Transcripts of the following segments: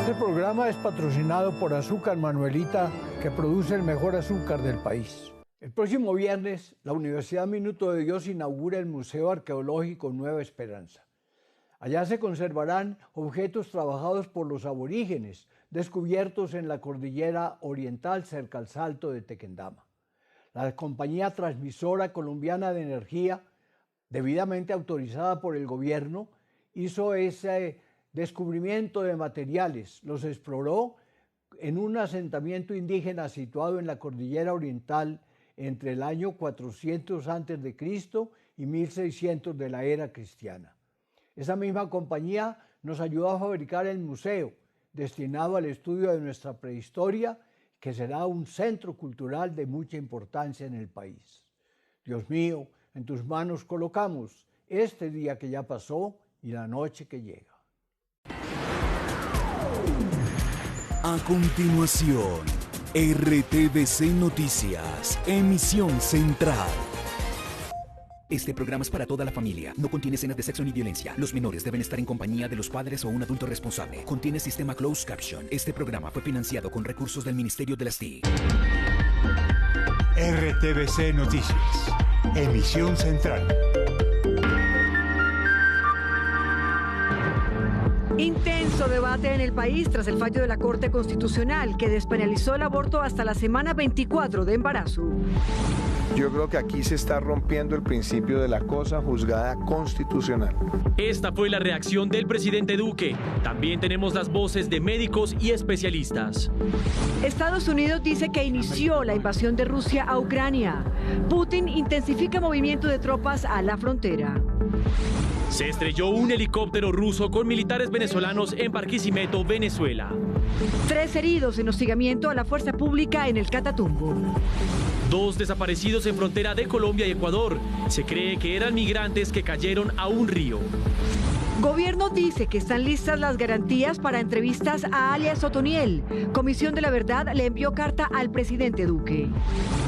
Este programa es patrocinado por Azúcar Manuelita, que produce el mejor azúcar del país. El próximo viernes, la Universidad Minuto de Dios inaugura el Museo Arqueológico Nueva Esperanza. Allá se conservarán objetos trabajados por los aborígenes, descubiertos en la cordillera oriental cerca al Salto de Tequendama. La compañía transmisora colombiana de energía, debidamente autorizada por el gobierno, hizo ese descubrimiento de materiales, los exploró en un asentamiento indígena situado en la cordillera oriental entre el año 400 a.C. y 1600 de la era cristiana. Esa misma compañía nos ayudó a fabricar el museo, destinado al estudio de nuestra prehistoria, que será un centro cultural de mucha importancia en el país. Dios mío, en tus manos colocamos este día que ya pasó y la noche que llega. A continuación, RTVC Noticias, emisión central. Este programa es para toda la familia. No contiene escenas de sexo ni violencia. Los menores deben estar en compañía de los padres o un adulto responsable. Contiene sistema closed caption. Este programa fue financiado con recursos del Ministerio de las TIC. RTVC Noticias, emisión central. Intenso debate en el país tras el fallo de la Corte Constitucional que despenalizó el aborto hasta la semana 24 de embarazo. Yo creo que aquí se está rompiendo el principio de la cosa juzgada constitucional. Esta fue la reacción del presidente Duque. También tenemos las voces de médicos y especialistas. Estados Unidos dice que inició la invasión de Rusia a Ucrania. Putin intensifica movimiento de tropas a la frontera. Se estrelló un helicóptero ruso con militares venezolanos en Barquisimeto, Venezuela. 3 heridos en hostigamiento a la fuerza pública en el Catatumbo. 2 desaparecidos en frontera de Colombia y Ecuador. Se cree que eran migrantes que cayeron a un río. Gobierno dice que están listas las garantías para entrevistas a alias Otoniel. Comisión de la Verdad le envió carta al presidente Duque.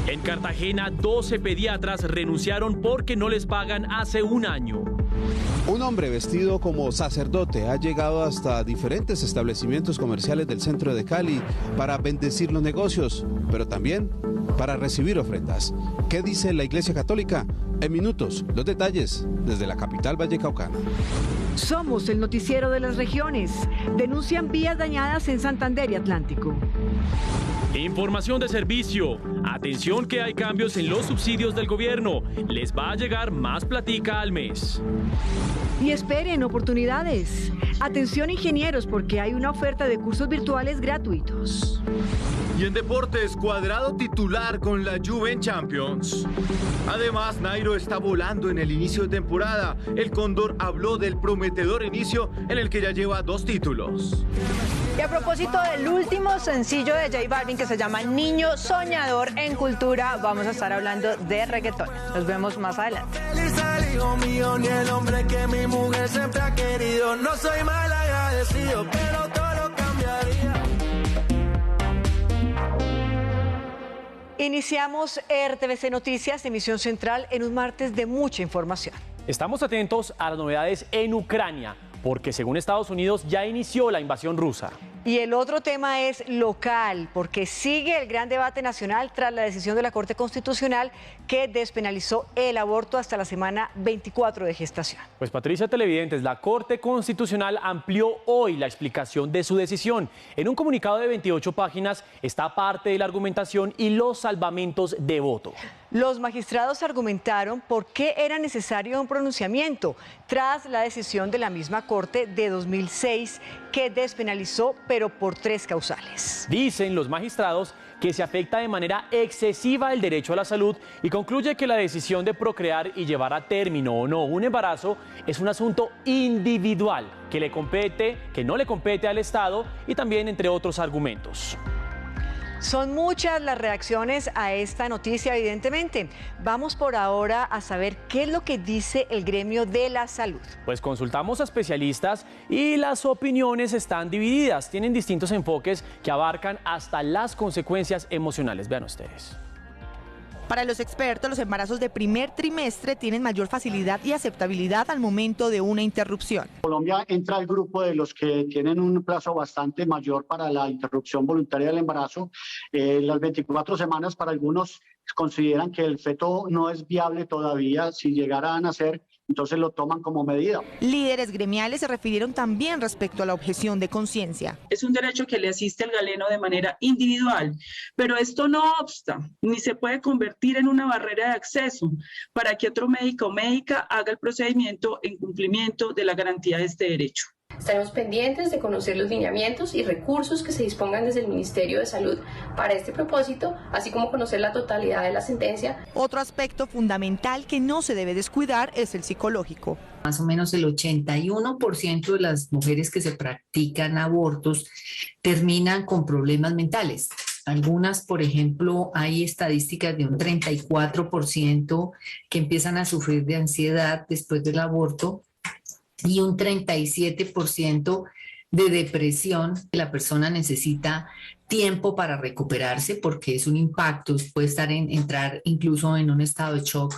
En Cartagena, 12 pediatras renunciaron porque no les pagan hace un año. Un hombre vestido como sacerdote ha llegado hasta diferentes establecimientos comerciales del centro de Cali para bendecir los negocios, pero también para recibir ofrendas. ¿Qué dice la Iglesia Católica? En minutos, los detalles desde la capital vallecaucana. Somos el noticiero de las regiones. Denuncian vías dañadas en Santander y Atlántico. Información de servicio. Atención que hay cambios en los subsidios del gobierno. Les va a llegar más platica al mes. Y esperen oportunidades. Atención ingenieros porque hay una oferta de cursos virtuales gratuitos. Y en deportes, Cuadrado titular con la Juve en Champions. Además, Nairo está volando en el inicio de temporada. El Cóndor habló del prometedor inicio en el que ya lleva 2 títulos. Y a propósito del último sencillo de J Balvin que se llama Niño Soñador en Cultura, vamos a estar hablando de reggaetón. Nos vemos más adelante. No soy mal agradecido, pero todo cambiaría. Iniciamos RTVC Noticias, emisión central, en un martes de mucha información. Estamos atentos a las novedades en Ucrania, porque según Estados Unidos ya inició la invasión rusa. Y el otro tema es local, porque sigue el gran debate nacional tras la decisión de la Corte Constitucional que despenalizó el aborto hasta la semana 24 de gestación. Pues Patricia, televidentes, la Corte Constitucional amplió hoy la explicación de su decisión. En un comunicado de 28 páginas está parte de la argumentación y los salvamentos de voto. Los magistrados argumentaron por qué era necesario un pronunciamiento tras la decisión de la misma Corte de 2006 que despenalizó, pero por 3 causales. Dicen los magistrados que se afecta de manera excesiva el derecho a la salud y concluye que la decisión de procrear y llevar a término o no un embarazo es un asunto individual que no le compete al Estado y también entre otros argumentos. Son muchas las reacciones a esta noticia, evidentemente. Vamos por ahora a saber qué es lo que dice el gremio de la salud. Pues consultamos a especialistas y las opiniones están divididas. Tienen distintos enfoques que abarcan hasta las consecuencias emocionales. Vean ustedes. Para los expertos, los embarazos de primer trimestre tienen mayor facilidad y aceptabilidad al momento de una interrupción. Colombia entra al grupo de los que tienen un plazo bastante mayor para la interrupción voluntaria del embarazo. Las 24 semanas para algunos consideran que el feto no es viable todavía. Si llegara a nacer, entonces lo toman como medida. Líderes gremiales se refirieron también respecto a la objeción de conciencia. Es un derecho que le asiste al galeno de manera individual, pero esto no obsta, ni se puede convertir en una barrera de acceso para que otro médico o médica haga el procedimiento en cumplimiento de la garantía de este derecho. Estaremos pendientes de conocer los lineamientos y recursos que se dispongan desde el Ministerio de Salud para este propósito, así como conocer la totalidad de la sentencia. Otro aspecto fundamental que no se debe descuidar es el psicológico. Más o menos el 81% de las mujeres que se practican abortos terminan con problemas mentales. Algunas, por ejemplo, hay estadísticas de un 34% que empiezan a sufrir de ansiedad después del aborto y un 37% de depresión. La persona necesita tiempo para recuperarse porque es un impacto, puede entrar incluso en un estado de shock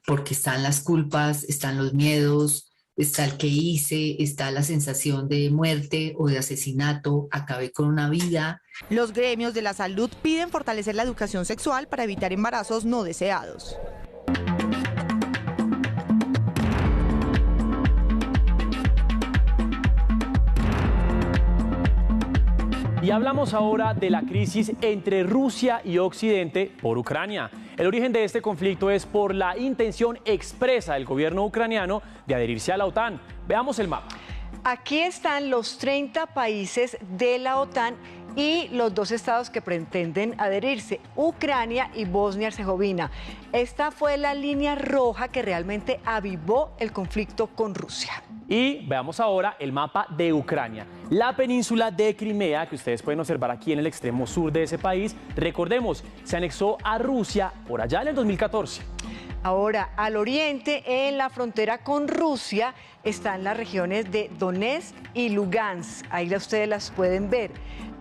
porque están las culpas, están los miedos, está el que hice, está la sensación de muerte o de asesinato, acabé con una vida. Los gremios de la salud piden fortalecer la educación sexual para evitar embarazos no deseados. Y hablamos ahora de la crisis entre Rusia y Occidente por Ucrania. El origen de este conflicto es por la intención expresa del gobierno ucraniano de adherirse a la OTAN. Veamos el mapa. Aquí están los 30 países de la OTAN y los dos estados que pretenden adherirse, Ucrania y Bosnia-Herzegovina. Esta fue la línea roja que realmente avivó el conflicto con Rusia. Y veamos ahora el mapa de Ucrania. La península de Crimea, que ustedes pueden observar aquí en el extremo sur de ese país, recordemos, se anexó a Rusia por allá en el 2014. Ahora, al oriente, en la frontera con Rusia, están las regiones de Donetsk y Lugansk. Ahí ustedes las pueden ver.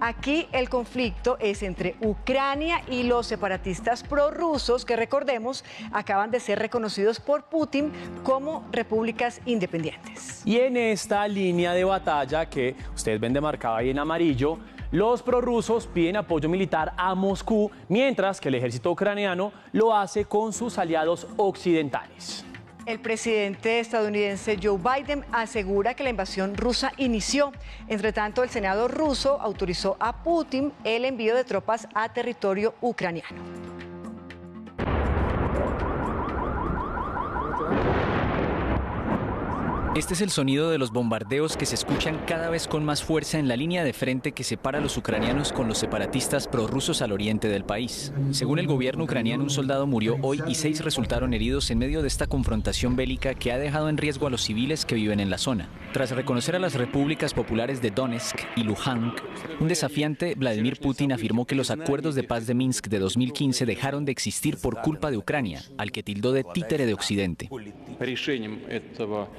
Aquí el conflicto es entre Ucrania y los separatistas prorrusos que, recordemos, acaban de ser reconocidos por Putin como repúblicas independientes. Y en esta línea de batalla que ustedes ven demarcada ahí en amarillo, los prorrusos piden apoyo militar a Moscú, mientras que el ejército ucraniano lo hace con sus aliados occidentales. El presidente estadounidense Joe Biden asegura que la invasión rusa inició. Entre tanto, el Senado ruso autorizó a Putin el envío de tropas a territorio ucraniano. Este es el sonido de los bombardeos que se escuchan cada vez con más fuerza en la línea de frente que separa a los ucranianos con los separatistas prorrusos al oriente del país. Según el gobierno ucraniano, un soldado murió hoy y 6 resultaron heridos en medio de esta confrontación bélica que ha dejado en riesgo a los civiles que viven en la zona. Tras reconocer a las repúblicas populares de Donetsk y Luhansk, un desafiante, Vladimir Putin, afirmó que los acuerdos de paz de Minsk de 2015 dejaron de existir por culpa de Ucrania, al que tildó de títere de Occidente.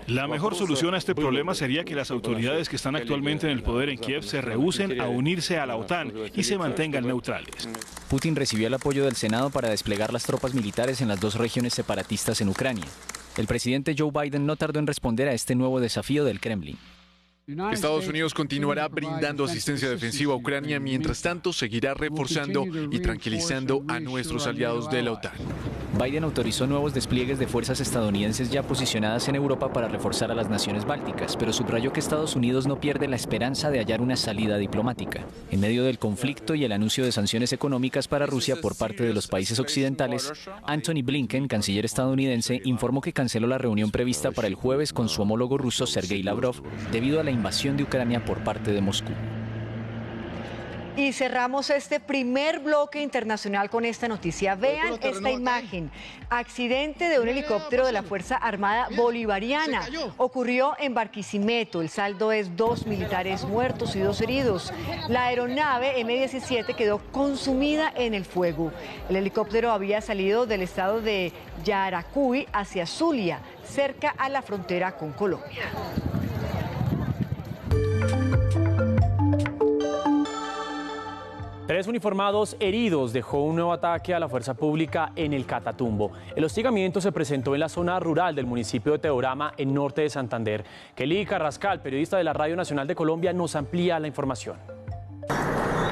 La mejor solución a este problema sería que las autoridades que están actualmente en el poder en Kiev se rehúsen a unirse a la OTAN y se mantengan neutrales. Putin recibió el apoyo del Senado para desplegar las tropas militares en las 2 regiones separatistas en Ucrania. El presidente Joe Biden no tardó en responder a este nuevo desafío del Kremlin. Estados Unidos continuará brindando asistencia defensiva a Ucrania, mientras tanto seguirá reforzando y tranquilizando a nuestros aliados de la OTAN. Biden autorizó nuevos despliegues de fuerzas estadounidenses ya posicionadas en Europa para reforzar a las naciones bálticas, pero subrayó que Estados Unidos no pierde la esperanza de hallar una salida diplomática. En medio del conflicto y el anuncio de sanciones económicas para Rusia por parte de los países occidentales, Antony Blinken, canciller estadounidense, informó que canceló la reunión prevista para el jueves con su homólogo ruso Sergei Lavrov debido a la invasión de Ucrania por parte de Moscú. Y cerramos este primer bloque internacional con esta noticia. Vean esta imagen. Accidente de un helicóptero de la Fuerza Armada Bolivariana. Ocurrió en Barquisimeto. El saldo es 2 militares muertos y 2 heridos. La aeronave M-17 quedó consumida en el fuego. El helicóptero había salido del estado de Yaracuy hacia Zulia, cerca a la frontera con Colombia. 3 uniformados heridos dejó un nuevo ataque a la fuerza pública en el Catatumbo. El hostigamiento se presentó en la zona rural del municipio de Teorama, en norte de Santander. Kelly Carrascal, periodista de la Radio Nacional de Colombia, nos amplía la información.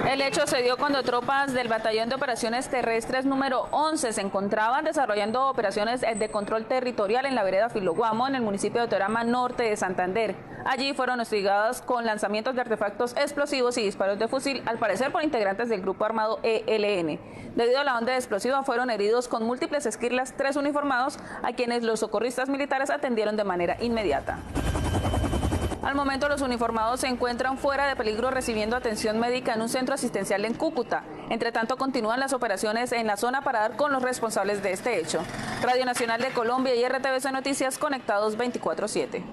El hecho se dio cuando tropas del Batallón de Operaciones Terrestres número 11 se encontraban desarrollando operaciones de control territorial en la vereda Filoguamo, en el municipio de Teorama, norte de Santander. Allí fueron hostigados con lanzamientos de artefactos explosivos y disparos de fusil, al parecer por integrantes del grupo armado ELN. Debido a la onda explosiva fueron heridos con múltiples esquirlas 3 uniformados, a quienes los socorristas militares atendieron de manera inmediata. Al momento, los uniformados se encuentran fuera de peligro recibiendo atención médica en un centro asistencial en Cúcuta. Entre tanto, continúan las operaciones en la zona para dar con los responsables de este hecho. Radio Nacional de Colombia y RTVC Noticias, conectados 24/7.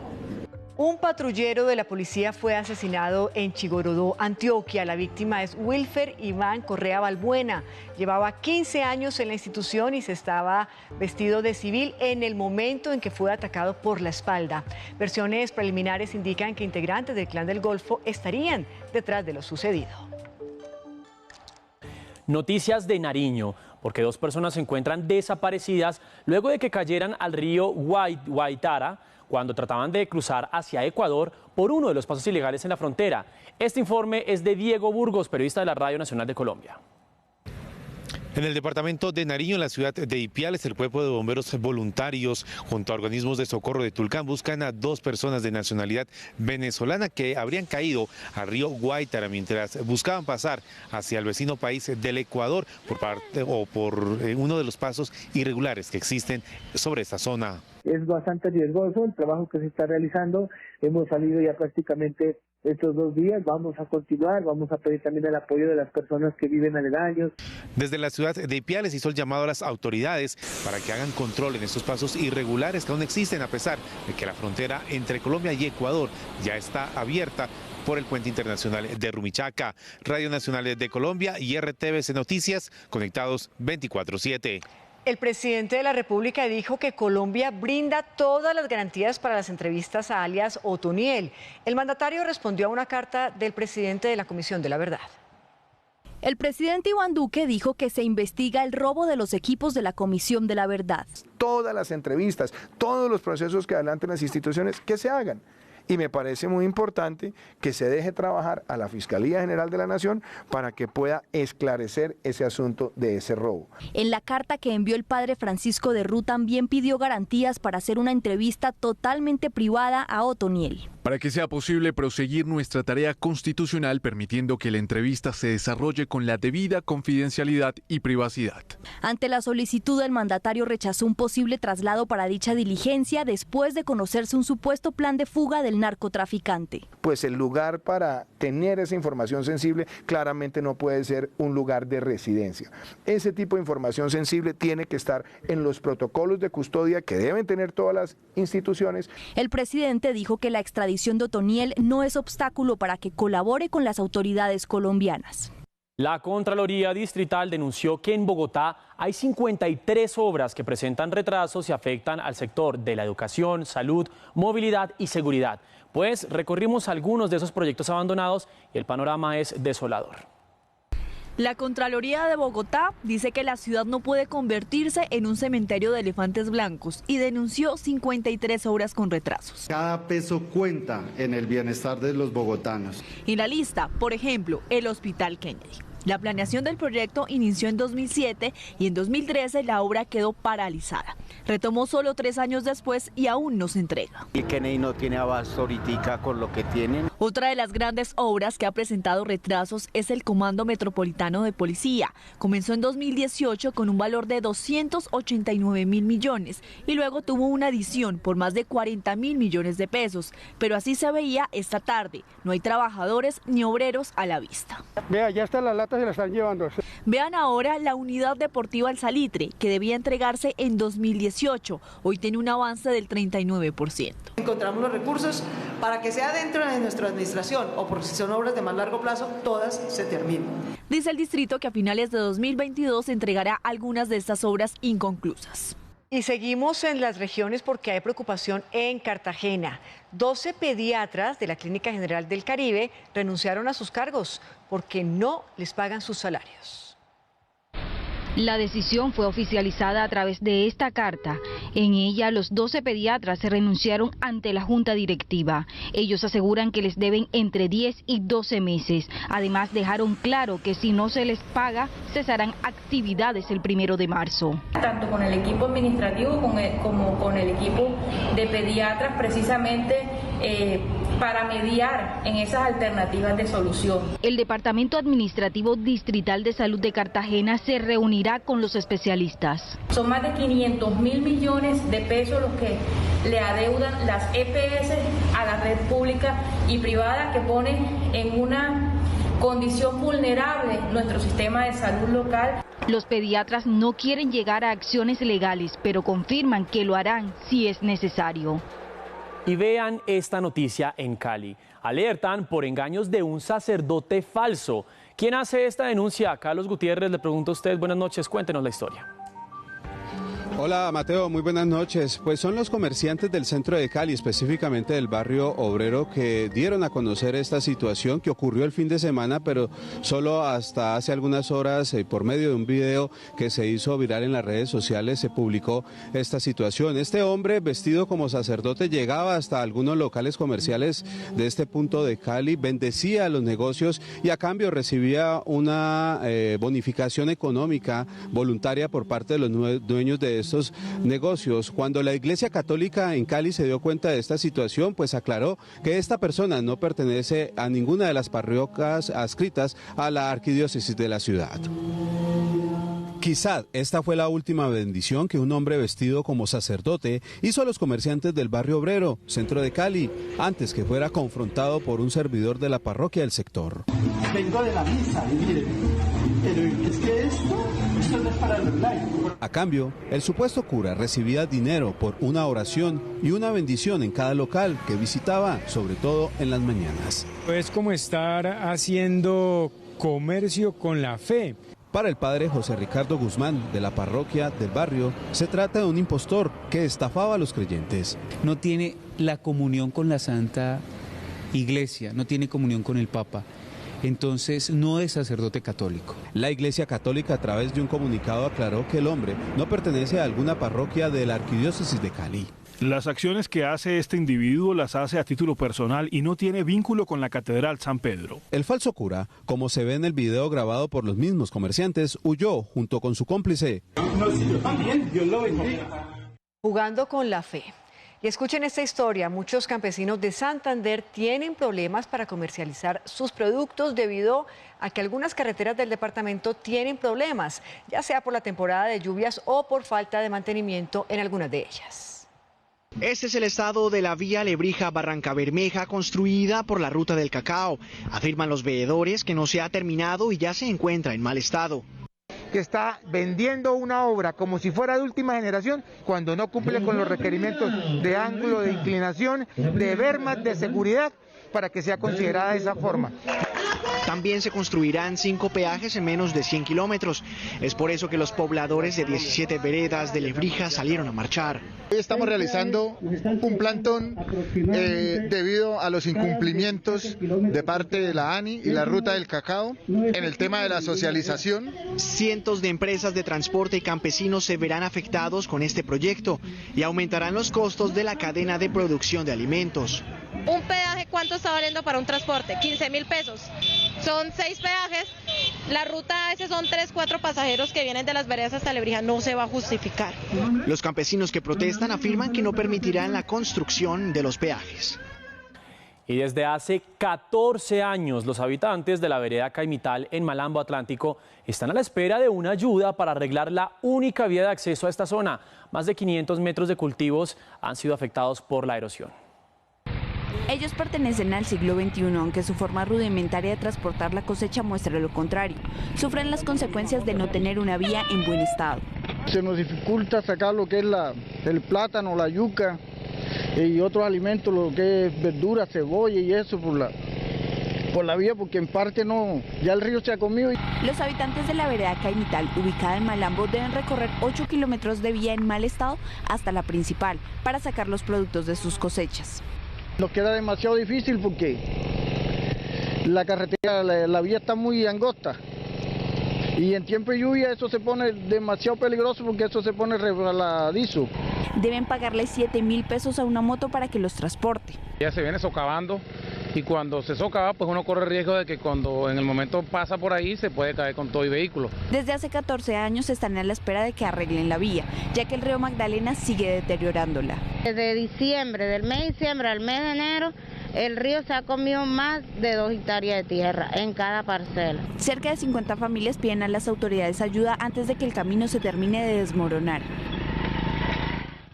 Un patrullero de la policía fue asesinado en Chigorodó, Antioquia. La víctima es Wilfer Iván Correa Balbuena. Llevaba 15 años en la institución y se estaba vestido de civil en el momento en que fue atacado por la espalda. Versiones preliminares indican que integrantes del Clan del Golfo estarían detrás de lo sucedido. Noticias de Nariño, porque 2 personas se encuentran desaparecidas luego de que cayeran al río Guaitara cuando trataban de cruzar hacia Ecuador por uno de los pasos ilegales en la frontera. Este informe es de Diego Burgos, periodista de la Radio Nacional de Colombia. En el departamento de Nariño, en la ciudad de Ipiales, el cuerpo de bomberos voluntarios junto a organismos de socorro de Tulcán buscan a 2 personas de nacionalidad venezolana que habrían caído al río Guaitara mientras buscaban pasar hacia el vecino país del Ecuador por uno de los pasos irregulares que existen sobre esta zona. Es bastante riesgoso el trabajo que se está realizando. Hemos salido ya prácticamente estos 2 días, vamos a continuar, vamos a pedir también el apoyo de las personas que viven aledaños. Desde la ciudad de Ipiales hizo el llamado a las autoridades para que hagan control en estos pasos irregulares que aún existen, a pesar de que la frontera entre Colombia y Ecuador ya está abierta por el puente internacional de Rumichaca. Radio Nacional de Colombia y RTVC Noticias, conectados 24/7. El presidente de la República dijo que Colombia brinda todas las garantías para las entrevistas a alias Otoniel. El mandatario respondió a una carta del presidente de la Comisión de la Verdad. El presidente Iván Duque dijo que se investiga el robo de los equipos de la Comisión de la Verdad. Todas las entrevistas, todos los procesos que adelanten las instituciones, que se hagan. Y me parece muy importante que se deje trabajar a la Fiscalía General de la Nación para que pueda esclarecer ese asunto de ese robo. En la carta que envió el padre Francisco de Rú también pidió garantías para hacer una entrevista totalmente privada a Otoniel. Para que sea posible proseguir nuestra tarea constitucional permitiendo que la entrevista se desarrolle con la debida confidencialidad y privacidad. Ante la solicitud, el mandatario rechazó un posible traslado para dicha diligencia después de conocerse un supuesto plan de fuga del narcotraficante. Pues el lugar para tener esa información sensible claramente no puede ser un lugar de residencia. Ese tipo de información sensible tiene que estar en los protocolos de custodia que deben tener todas las instituciones. El presidente dijo que la extradición de Otoniel no es obstáculo para que colabore con las autoridades colombianas. La Contraloría Distrital denunció que en Bogotá hay 53 obras que presentan retrasos y afectan al sector de la educación, salud, movilidad y seguridad. Pues recorrimos algunos de esos proyectos abandonados y el panorama es desolador. La Contraloría de Bogotá dice que la ciudad no puede convertirse en un cementerio de elefantes blancos y denunció 53 obras con retrasos. Cada peso cuenta en el bienestar de los bogotanos. En la lista, por ejemplo, el Hospital Kennedy. La planeación del proyecto inició en 2007 y en 2013 la obra quedó paralizada. Retomó solo 3 años después y aún no se entrega. El Kennedy no tiene abasto ahorita con lo que tienen. Otra de las grandes obras que ha presentado retrasos es el Comando Metropolitano de Policía. Comenzó en 2018 con un valor de 289.000 millones y luego tuvo una adición por más de 40.000 millones de pesos. Pero así se veía esta tarde. No hay trabajadores ni obreros a la vista. Vea, ya está la lata. Se la están llevando. Vean ahora la unidad deportiva El Salitre, que debía entregarse en 2018. Hoy tiene un avance del 39%. Encontramos los recursos para que sea dentro de nuestra administración o por si son obras de más largo plazo, todas se terminen. Dice el distrito que a finales de 2022 entregará algunas de estas obras inconclusas. Y seguimos en las regiones porque hay preocupación en Cartagena. 12 pediatras de la Clínica General del Caribe renunciaron a sus cargos porque no les pagan sus salarios. La decisión fue oficializada a través de esta carta. En ella, los 12 pediatras se renunciaron ante la Junta Directiva. Ellos aseguran que les deben entre 10 y 12 meses. Además, dejaron claro que si no se les paga, cesarán actividades el 1 de marzo. Tanto con el equipo administrativo como con el equipo de pediatras, precisamente para mediar en esas alternativas de solución. El Departamento Administrativo Distrital de Salud de Cartagena se reunirá con los especialistas. Son más de 500.000 millones de pesos los que le adeudan las EPS a la red pública y privada, que ponen en una condición vulnerable nuestro sistema de salud local. Los pediatras no quieren llegar a acciones legales, pero confirman que lo harán si es necesario. Y vean esta noticia en Cali. Alertan por engaños de un sacerdote falso. ¿Quién hace esta denuncia? Carlos Gutiérrez, le pregunto a usted. Buenas noches, cuéntenos la historia. Hola Mateo, muy buenas noches. Pues son los comerciantes del centro de Cali, específicamente del barrio obrero, que dieron a conocer esta situación que ocurrió el fin de semana, pero solo hasta hace algunas horas, por medio de un video que se hizo viral en las redes sociales, se publicó esta situación. Este hombre, vestido como sacerdote, llegaba hasta algunos locales comerciales de este punto de Cali, bendecía los negocios y a cambio recibía una bonificación económica voluntaria por parte de los dueños de estos negocios. Cuando la Iglesia Católica en Cali se dio cuenta de esta situación, pues aclaró que esta persona no pertenece a ninguna de las parroquias adscritas a la arquidiócesis de la ciudad. Quizá esta fue la última bendición que un hombre vestido como sacerdote hizo a los comerciantes del barrio obrero, centro de Cali, antes que fuera confrontado por un servidor de la parroquia del sector. Vengo de la misa y miren, pero es que esto no es para los laicos. A cambio, el supuesto cura recibía dinero por una oración y una bendición en cada local que visitaba, sobre todo en las mañanas. Es como estar haciendo comercio con la fe. Para el padre José Ricardo Guzmán, de la parroquia del barrio, se trata de un impostor que estafaba a los creyentes. No tiene la comunión con la Santa Iglesia, no tiene comunión con el Papa. Entonces no es sacerdote católico. La Iglesia Católica, a través de un comunicado, aclaró que el hombre no pertenece a alguna parroquia de la arquidiócesis de Cali. Las acciones que hace este individuo las hace a título personal y no tiene vínculo con la Catedral San Pedro. El falso cura, como se ve en el video grabado por los mismos comerciantes, huyó junto con su cómplice. No, sí, yo también, Dios lo bendiga. Jugando con la fe. Y escuchen esta historia, muchos campesinos de Santander tienen problemas para comercializar sus productos debido a que algunas carreteras del departamento tienen problemas, ya sea por la temporada de lluvias o por falta de mantenimiento en algunas de ellas. Este es el estado de la vía Lebrija-Barranca Bermeja, construida por la Ruta del Cacao. Afirman los veedores que no se ha terminado y ya se encuentra en mal estado. Que está vendiendo una obra como si fuera de última generación cuando no cumple con los requerimientos de ángulo, de inclinación, de bermas, de seguridad, para que sea considerada de esa forma. También se construirán 5 peajes en menos de 100 kilómetros. Es por eso que los pobladores de 17 veredas de Lebrija salieron a marchar. Hoy estamos realizando un plantón debido a los incumplimientos de parte de la ANI y la Ruta del Cacao en el tema de la socialización. Cientos de empresas de transporte y campesinos se verán afectados con este proyecto y aumentarán los costos de la cadena de producción de alimentos. ¿Un peaje cuánto está valiendo para un transporte? 15.000 pesos. Son 6 peajes. La ruta a veces son 3, 4 pasajeros que vienen de las veredas hasta Lebrija. No se va a justificar. Los campesinos que protestan afirman que no permitirán la construcción de los peajes. Y desde hace 14 años los habitantes de la vereda Caimital en Malambo Atlántico están a la espera de una ayuda para arreglar la única vía de acceso a esta zona. Más de 500 metros de cultivos han sido afectados por la erosión. Ellos pertenecen al siglo XXI, aunque su forma rudimentaria de transportar la cosecha muestra lo contrario. Sufren las consecuencias de no tener una vía en buen estado. Se nos dificulta sacar lo que es el plátano, la yuca y otros alimentos, lo que es verdura, cebolla y eso, por por la vía porque en parte no, ya el río se ha comido. Los habitantes de la vereda Caimital, ubicada en Malambo, deben recorrer 8 kilómetros de vía en mal estado hasta la principal para sacar los productos de sus cosechas. Nos queda demasiado difícil porque la carretera, la vía está muy angosta. Y en tiempo de lluvia eso se pone demasiado peligroso porque eso se pone resbaladizo. Deben pagarle 7.000 pesos a una moto para que los transporte. Ya se viene socavando y cuando se socava pues uno corre el riesgo de que cuando en el momento pasa por ahí se puede caer con todo y vehículo. Desde hace 14 años están a la espera de que arreglen la vía, ya que el río Magdalena sigue deteriorándola. Desde diciembre, del mes de diciembre al mes de enero, el río se ha comido más de 2 hectáreas de tierra en cada parcela. Cerca de 50 familias piden a las autoridades ayuda antes de que el camino se termine de desmoronar.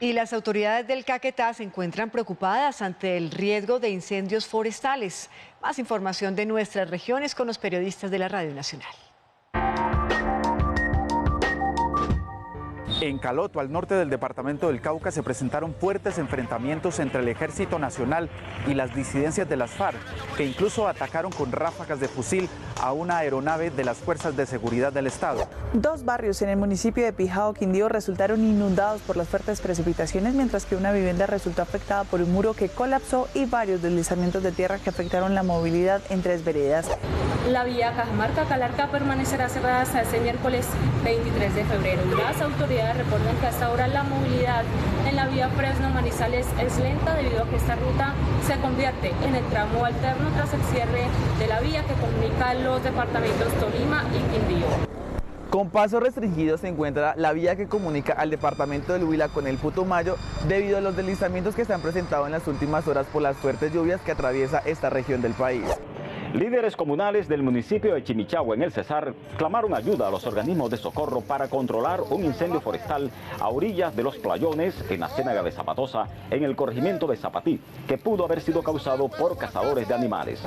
Y las autoridades del Caquetá se encuentran preocupadas ante el riesgo de incendios forestales. Más información de nuestras regiones con los periodistas de la Radio Nacional. En Caloto, al norte del departamento del Cauca, se presentaron fuertes enfrentamientos entre el Ejército Nacional y las disidencias de las FARC, que incluso atacaron con ráfagas de fusil a una aeronave de las Fuerzas de Seguridad del Estado. 2 barrios en el municipio de Pijao, Quindío, resultaron inundados por las fuertes precipitaciones, mientras que una vivienda resultó afectada por un muro que colapsó y varios deslizamientos de tierra que afectaron la movilidad en 3 veredas. La vía Cajamarca-Calarca permanecerá cerrada hasta este miércoles 23 de febrero. Las autoridades reportan que hasta ahora la movilidad en la vía Fresno-Manizales es lenta debido a que esta ruta se convierte en el tramo alterno tras el cierre de la vía que comunica los departamentos Tolima y Quindío. Con paso restringido se encuentra la vía que comunica al departamento del Huila con el Putumayo debido a los deslizamientos que se han presentado en las últimas horas por las fuertes lluvias que atraviesa esta región del país. Líderes comunales del municipio de Chimichagua, en el Cesar, clamaron ayuda a los organismos de socorro para controlar un incendio forestal a orillas de los playones en la Ciénaga de Zapatosa, en el corregimiento de Zapatí, que pudo haber sido causado por cazadores de animales.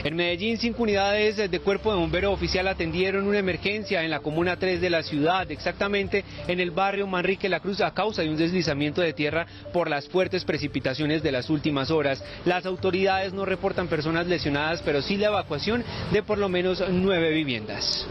En Medellín, 5 unidades de Cuerpo de Bombero Oficial atendieron una emergencia en la comuna 3 de la ciudad, exactamente en el barrio Manrique La Cruz, a causa de un deslizamiento de tierra por las fuertes precipitaciones de las últimas horas. Las autoridades no reportan personas lesionadas, pero sí la evacuación de por lo menos 9 viviendas.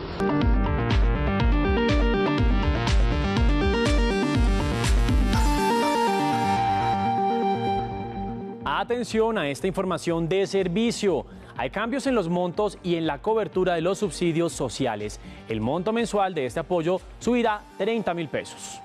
Atención a esta información de servicio. Hay cambios en los montos y en la cobertura de los subsidios sociales. El monto mensual de este apoyo subirá 30.000 pesos.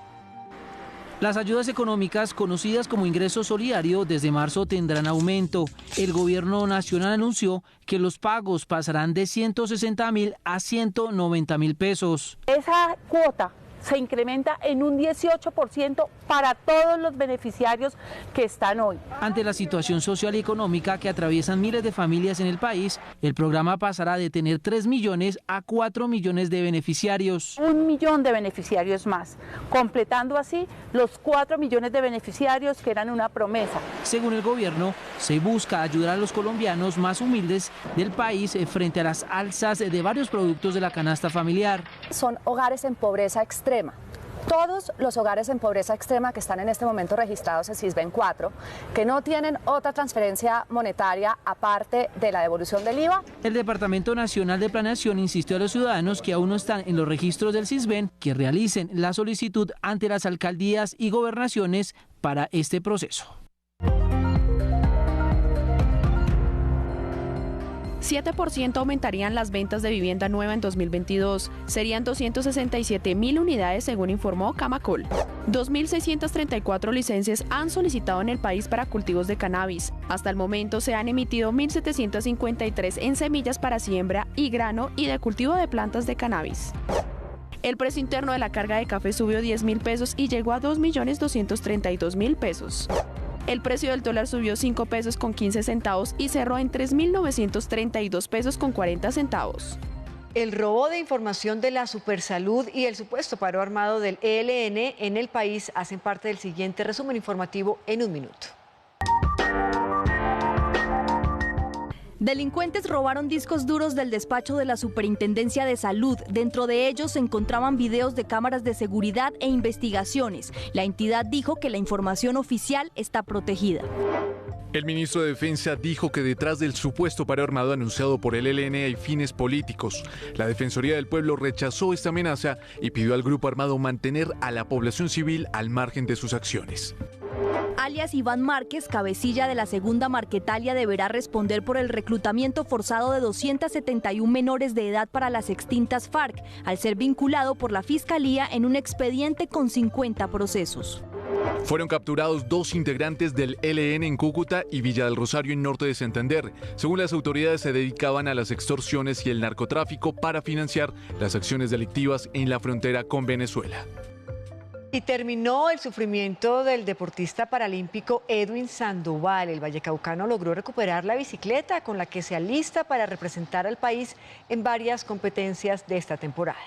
Las ayudas económicas, conocidas como ingreso solidario, desde marzo tendrán aumento. El gobierno nacional anunció que los pagos pasarán de 160.000 a 190.000 pesos. Esa cuota se incrementa en un 18% para todos los beneficiarios que están hoy. Ante la situación social y económica que atraviesan miles de familias en el país, el programa pasará de tener 3 millones a 4 millones de beneficiarios. 1 millón de beneficiarios más, completando así los 4 millones de beneficiarios que eran una promesa. Según el gobierno, se busca ayudar a los colombianos más humildes del país frente a las alzas de varios productos de la canasta familiar. Son hogares en pobreza extrema. Todos los hogares en pobreza extrema que están en este momento registrados en Sisbén 4, que no tienen otra transferencia monetaria aparte de la devolución del IVA. El Departamento Nacional de Planeación insistió a los ciudadanos que aún no están en los registros del Sisbén que realicen la solicitud ante las alcaldías y gobernaciones para este proceso. 7% aumentarían las ventas de vivienda nueva en 2022. Serían 267.000 unidades, según informó Camacol. 2.634 licencias han solicitado en el país para cultivos de cannabis. Hasta el momento se han emitido 1.753 en semillas para siembra y grano y de cultivo de plantas de cannabis. El precio interno de la carga de café subió 10.000 pesos y llegó a 2.232.000 pesos. El precio del dólar subió 5 pesos con 15 centavos y cerró en 3.932 pesos con 40 centavos. El robo de información de la Supersalud y el supuesto paro armado del ELN en el país hacen parte del siguiente resumen informativo en un minuto. Delincuentes robaron discos duros del despacho de la Superintendencia de Salud. Dentro de ellos se encontraban videos de cámaras de seguridad e investigaciones. La entidad dijo que la información oficial está protegida. El ministro de Defensa dijo que detrás del supuesto paro armado anunciado por el ELN hay fines políticos. La Defensoría del Pueblo rechazó esta amenaza y pidió al grupo armado mantener a la población civil al margen de sus acciones. Alias Iván Márquez, cabecilla de la segunda Marquetalia, deberá responder por el reclutamiento forzado de 271 menores de edad para las extintas FARC, al ser vinculado por la Fiscalía en un expediente con 50 procesos. Fueron capturados 2 integrantes del ELN en Cúcuta y Villa del Rosario en norte de Santander. Según las autoridades, se dedicaban a las extorsiones y el narcotráfico para financiar las acciones delictivas en la frontera con Venezuela. Y terminó el sufrimiento del deportista paralímpico Edwin Sandoval. El vallecaucano logró recuperar la bicicleta con la que se alista para representar al país en varias competencias de esta temporada.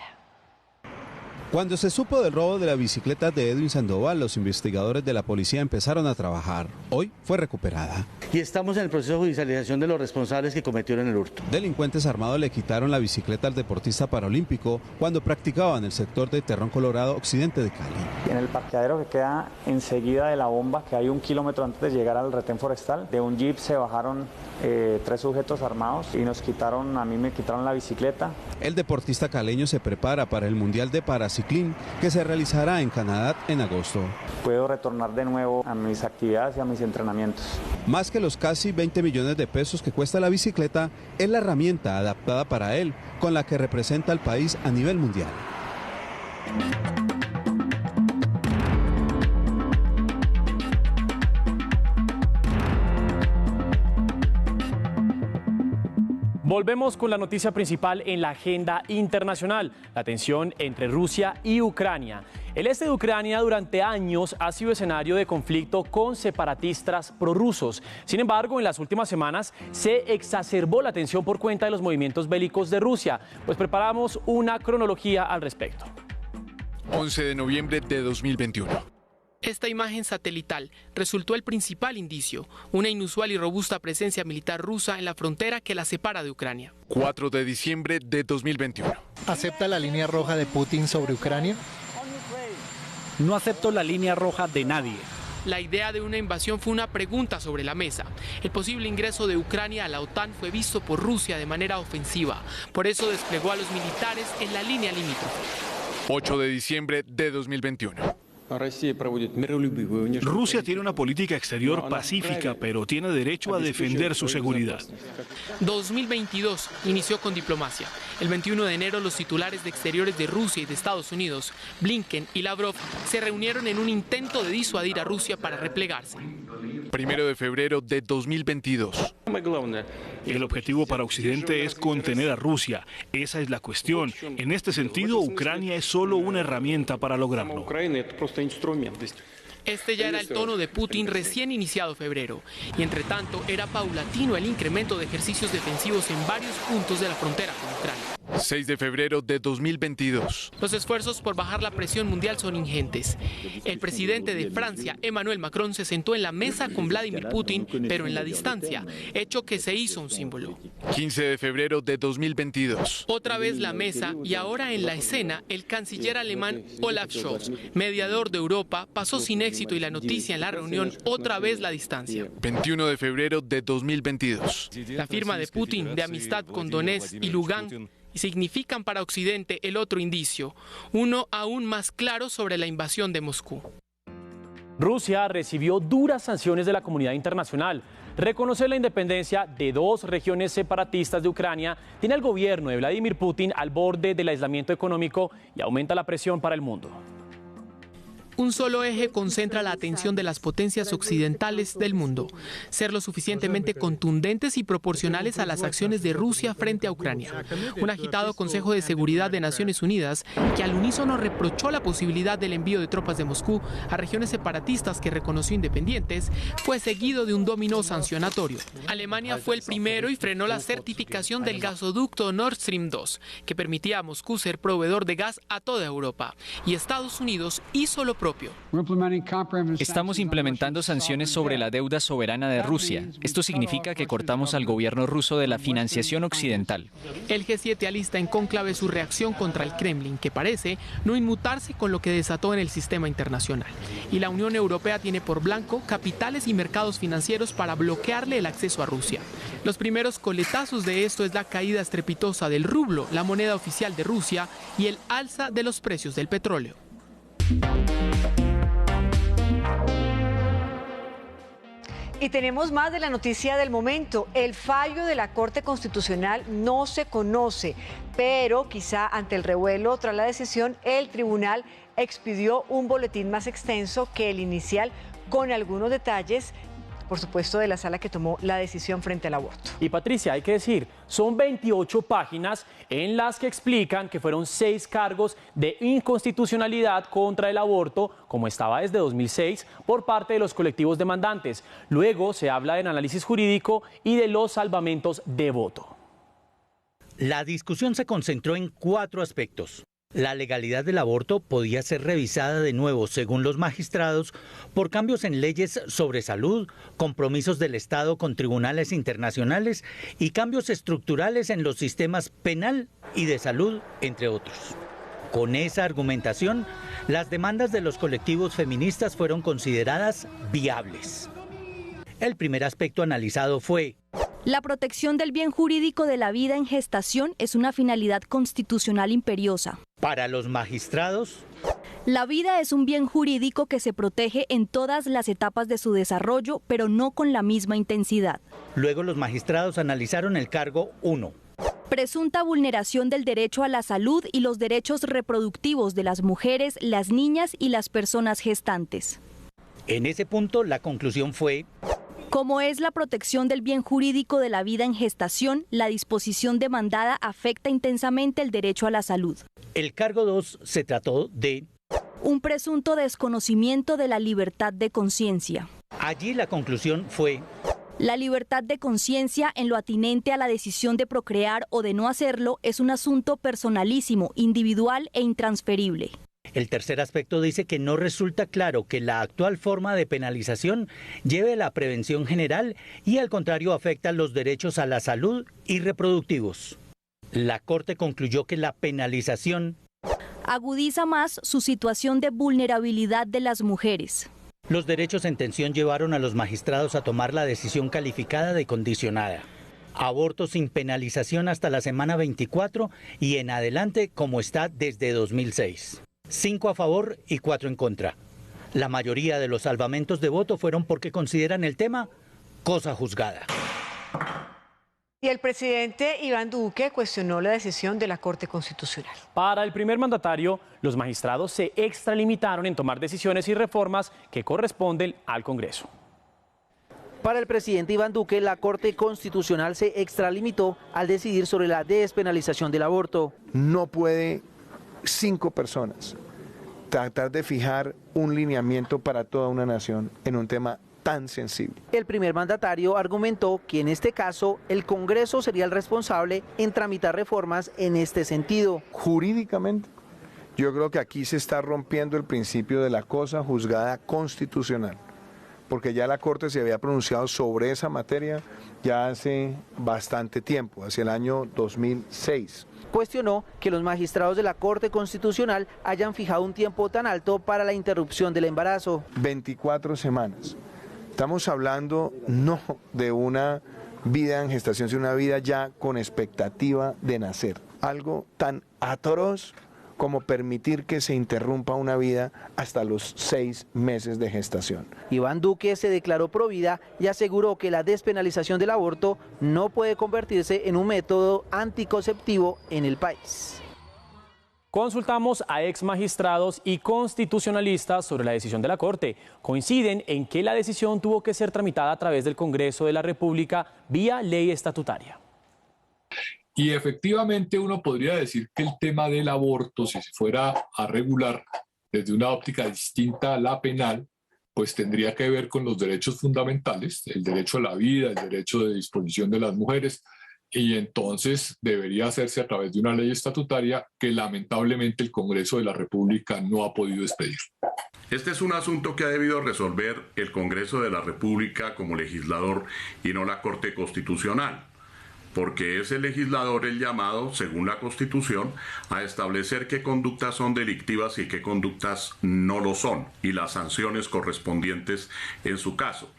Cuando se supo del robo de la bicicleta de Edwin Sandoval, los investigadores de la policía empezaron a trabajar. Hoy fue recuperada. Y estamos en el proceso de judicialización de los responsables que cometieron el hurto. Delincuentes armados le quitaron la bicicleta al deportista paralímpico cuando practicaba en el sector de Terrón Colorado, occidente de Cali. En el parqueadero que queda enseguida de la bomba, que hay 1 kilómetro antes de llegar al retén forestal, de un jeep se bajaron 3 sujetos armados y a mí me quitaron la bicicleta. El deportista caleño se prepara para el Mundial de Paraciclismo que se realizará en Canadá en agosto. Puedo retornar de nuevo a mis actividades y a mis entrenamientos. Más que los casi 20 millones de pesos que cuesta la bicicleta, es la herramienta adaptada para él, con la que representa al país a nivel mundial. Volvemos con la noticia principal en la agenda internacional, la tensión entre Rusia y Ucrania. El este de Ucrania durante años ha sido escenario de conflicto con separatistas prorrusos. Sin embargo, en las últimas semanas se exacerbó la tensión por cuenta de los movimientos bélicos de Rusia. Pues preparamos una cronología al respecto. 11 de noviembre de 2021. Esta imagen satelital resultó el principal indicio, una inusual y robusta presencia militar rusa en la frontera que la separa de Ucrania. 4 de diciembre de 2021. ¿Acepta la línea roja de Putin sobre Ucrania? No acepto la línea roja de nadie. La idea de una invasión fue una pregunta sobre la mesa. El posible ingreso de Ucrania a la OTAN fue visto por Rusia de manera ofensiva. Por eso desplegó a los militares en la línea limítrofe. 8 de diciembre de 2021. Rusia tiene una política exterior pacífica, pero tiene derecho a defender su seguridad. 2022 inició con diplomacia. El 21 de enero los titulares de Exteriores de Rusia y de Estados Unidos, Blinken y Lavrov, se reunieron en un intento de disuadir a Rusia para replegarse. 1 de febrero de 2022. El objetivo para Occidente es contener a Rusia. Esa es la cuestión. En este sentido, Ucrania es solo una herramienta para lograrlo. Este ya era el tono de Putin recién iniciado febrero, y entre tanto era paulatino el incremento de ejercicios defensivos en varios puntos de la frontera con Ucrania. 6 de febrero de 2022. Los esfuerzos por bajar la presión mundial son ingentes. El presidente de Francia, Emmanuel Macron, se sentó en la mesa con Vladimir Putin, pero en la distancia, hecho que se hizo un símbolo. 15 de febrero de 2022. Otra vez la mesa y ahora en la escena el canciller alemán Olaf Scholz, mediador de Europa, pasó sin éxito y la noticia en la reunión otra vez la distancia. 21 de febrero de 2022. La firma de Putin de amistad con Donetsk y Lugansk significan para Occidente el otro indicio, uno aún más claro sobre la invasión de Moscú. Rusia recibió duras sanciones de la comunidad internacional. Reconocer la independencia de 2 regiones separatistas de Ucrania tiene al gobierno de Vladimir Putin al borde del aislamiento económico y aumenta la presión para el mundo. Un solo eje concentra la atención de las potencias occidentales del mundo: ser lo suficientemente contundentes y proporcionales a las acciones de Rusia frente a Ucrania. Un agitado Consejo de Seguridad de Naciones Unidas, que al unísono reprochó la posibilidad del envío de tropas de Moscú a regiones separatistas que reconoció independientes, fue seguido de un dominó sancionatorio. Alemania fue el primero y frenó la certificación del gasoducto Nord Stream 2, que permitía a Moscú ser proveedor de gas a toda Europa, y Estados Unidos hizo lo propio. propio. Estamos implementando sanciones sobre la deuda soberana de Rusia. Esto significa que cortamos al gobierno ruso de la financiación occidental. El G7 alista en cónclave su reacción contra el Kremlin, que parece no inmutarse con lo que desató en el sistema internacional. Y la Unión Europea tiene por blanco capitales y mercados financieros para bloquearle el acceso a Rusia. Los primeros coletazos de esto es la caída estrepitosa del rublo, la moneda oficial de Rusia, y el alza de los precios del petróleo. Y tenemos más de la noticia del momento. El fallo de la Corte Constitucional no se conoce, pero quizá ante el revuelo tras la decisión, el tribunal expidió un boletín más extenso que el inicial, con algunos detalles, por supuesto, de la sala que tomó la decisión frente al aborto. Y Patricia, hay que decir, son 28 páginas en las que explican que fueron 6 cargos de inconstitucionalidad contra el aborto, como estaba desde 2006, por parte de los colectivos demandantes. Luego se habla del análisis jurídico y de los salvamentos de voto. La discusión se concentró en 4 aspectos. La legalidad del aborto podía ser revisada de nuevo, según los magistrados, por cambios en leyes sobre salud, compromisos del Estado con tribunales internacionales y cambios estructurales en los sistemas penal y de salud, entre otros. Con esa argumentación, las demandas de los colectivos feministas fueron consideradas viables. El primer aspecto analizado fue: la protección del bien jurídico de la vida en gestación es una finalidad constitucional imperiosa. Para los magistrados, la vida es un bien jurídico que se protege en todas las etapas de su desarrollo, pero no con la misma intensidad. Luego los magistrados analizaron el cargo 1. Presunta vulneración del derecho a la salud y los derechos reproductivos de las mujeres, las niñas y las personas gestantes. En ese punto, la conclusión fue: como es la protección del bien jurídico de la vida en gestación, la disposición demandada afecta intensamente el derecho a la salud. El cargo 2 se trató de un presunto desconocimiento de la libertad de conciencia. Allí la conclusión fue: la libertad de conciencia en lo atinente a la decisión de procrear o de no hacerlo es un asunto personalísimo, individual e intransferible. El tercer aspecto dice que no resulta claro que la actual forma de penalización lleve a la prevención general y al contrario afecta los derechos a la salud y reproductivos. La Corte concluyó que la penalización agudiza más su situación de vulnerabilidad de las mujeres. Los derechos en tensión llevaron a los magistrados a tomar la decisión calificada de condicionada. Aborto sin penalización hasta la semana 24 y en adelante, como está desde 2006. 5 a favor y 4 en contra. La mayoría de los salvamentos de voto fueron porque consideran el tema cosa juzgada. Y el presidente Iván Duque cuestionó la decisión de la Corte Constitucional. Para el primer mandatario, los magistrados se extralimitaron en tomar decisiones y reformas que corresponden al Congreso. Para el presidente Iván Duque, la Corte Constitucional se extralimitó al decidir sobre la despenalización del aborto. No puede 5 personas tratar de fijar un lineamiento para toda una nación en un tema tan sensible. El primer mandatario argumentó que en este caso el Congreso sería el responsable en tramitar reformas en este sentido. Jurídicamente, yo creo que aquí se está rompiendo el principio de la cosa juzgada constitucional, porque ya la Corte se había pronunciado sobre esa materia ya hace bastante tiempo, hacia el año 2006. Cuestionó que los magistrados de la Corte Constitucional hayan fijado un tiempo tan alto para la interrupción del embarazo. 24 semanas. Estamos hablando no de una vida en gestación, sino una vida ya con expectativa de nacer. Algo tan atroz como permitir que se interrumpa una vida hasta los 6 meses de gestación. Iván Duque se declaró provida y aseguró que la despenalización del aborto no puede convertirse en un método anticonceptivo en el país. Consultamos a ex magistrados y constitucionalistas sobre la decisión de la Corte. Coinciden en que la decisión tuvo que ser tramitada a través del Congreso de la República vía ley estatutaria. Y efectivamente uno podría decir que el tema del aborto, si se fuera a regular desde una óptica distinta a la penal, pues tendría que ver con los derechos fundamentales, el derecho a la vida, el derecho de disposición de las mujeres, y entonces debería hacerse a través de una ley estatutaria que lamentablemente el Congreso de la República no ha podido expedir. Este es un asunto que ha debido resolver el Congreso de la República como legislador y no la Corte Constitucional, porque es el legislador el llamado, según la Constitución, a establecer qué conductas son delictivas y qué conductas no lo son, y las sanciones correspondientes en su caso.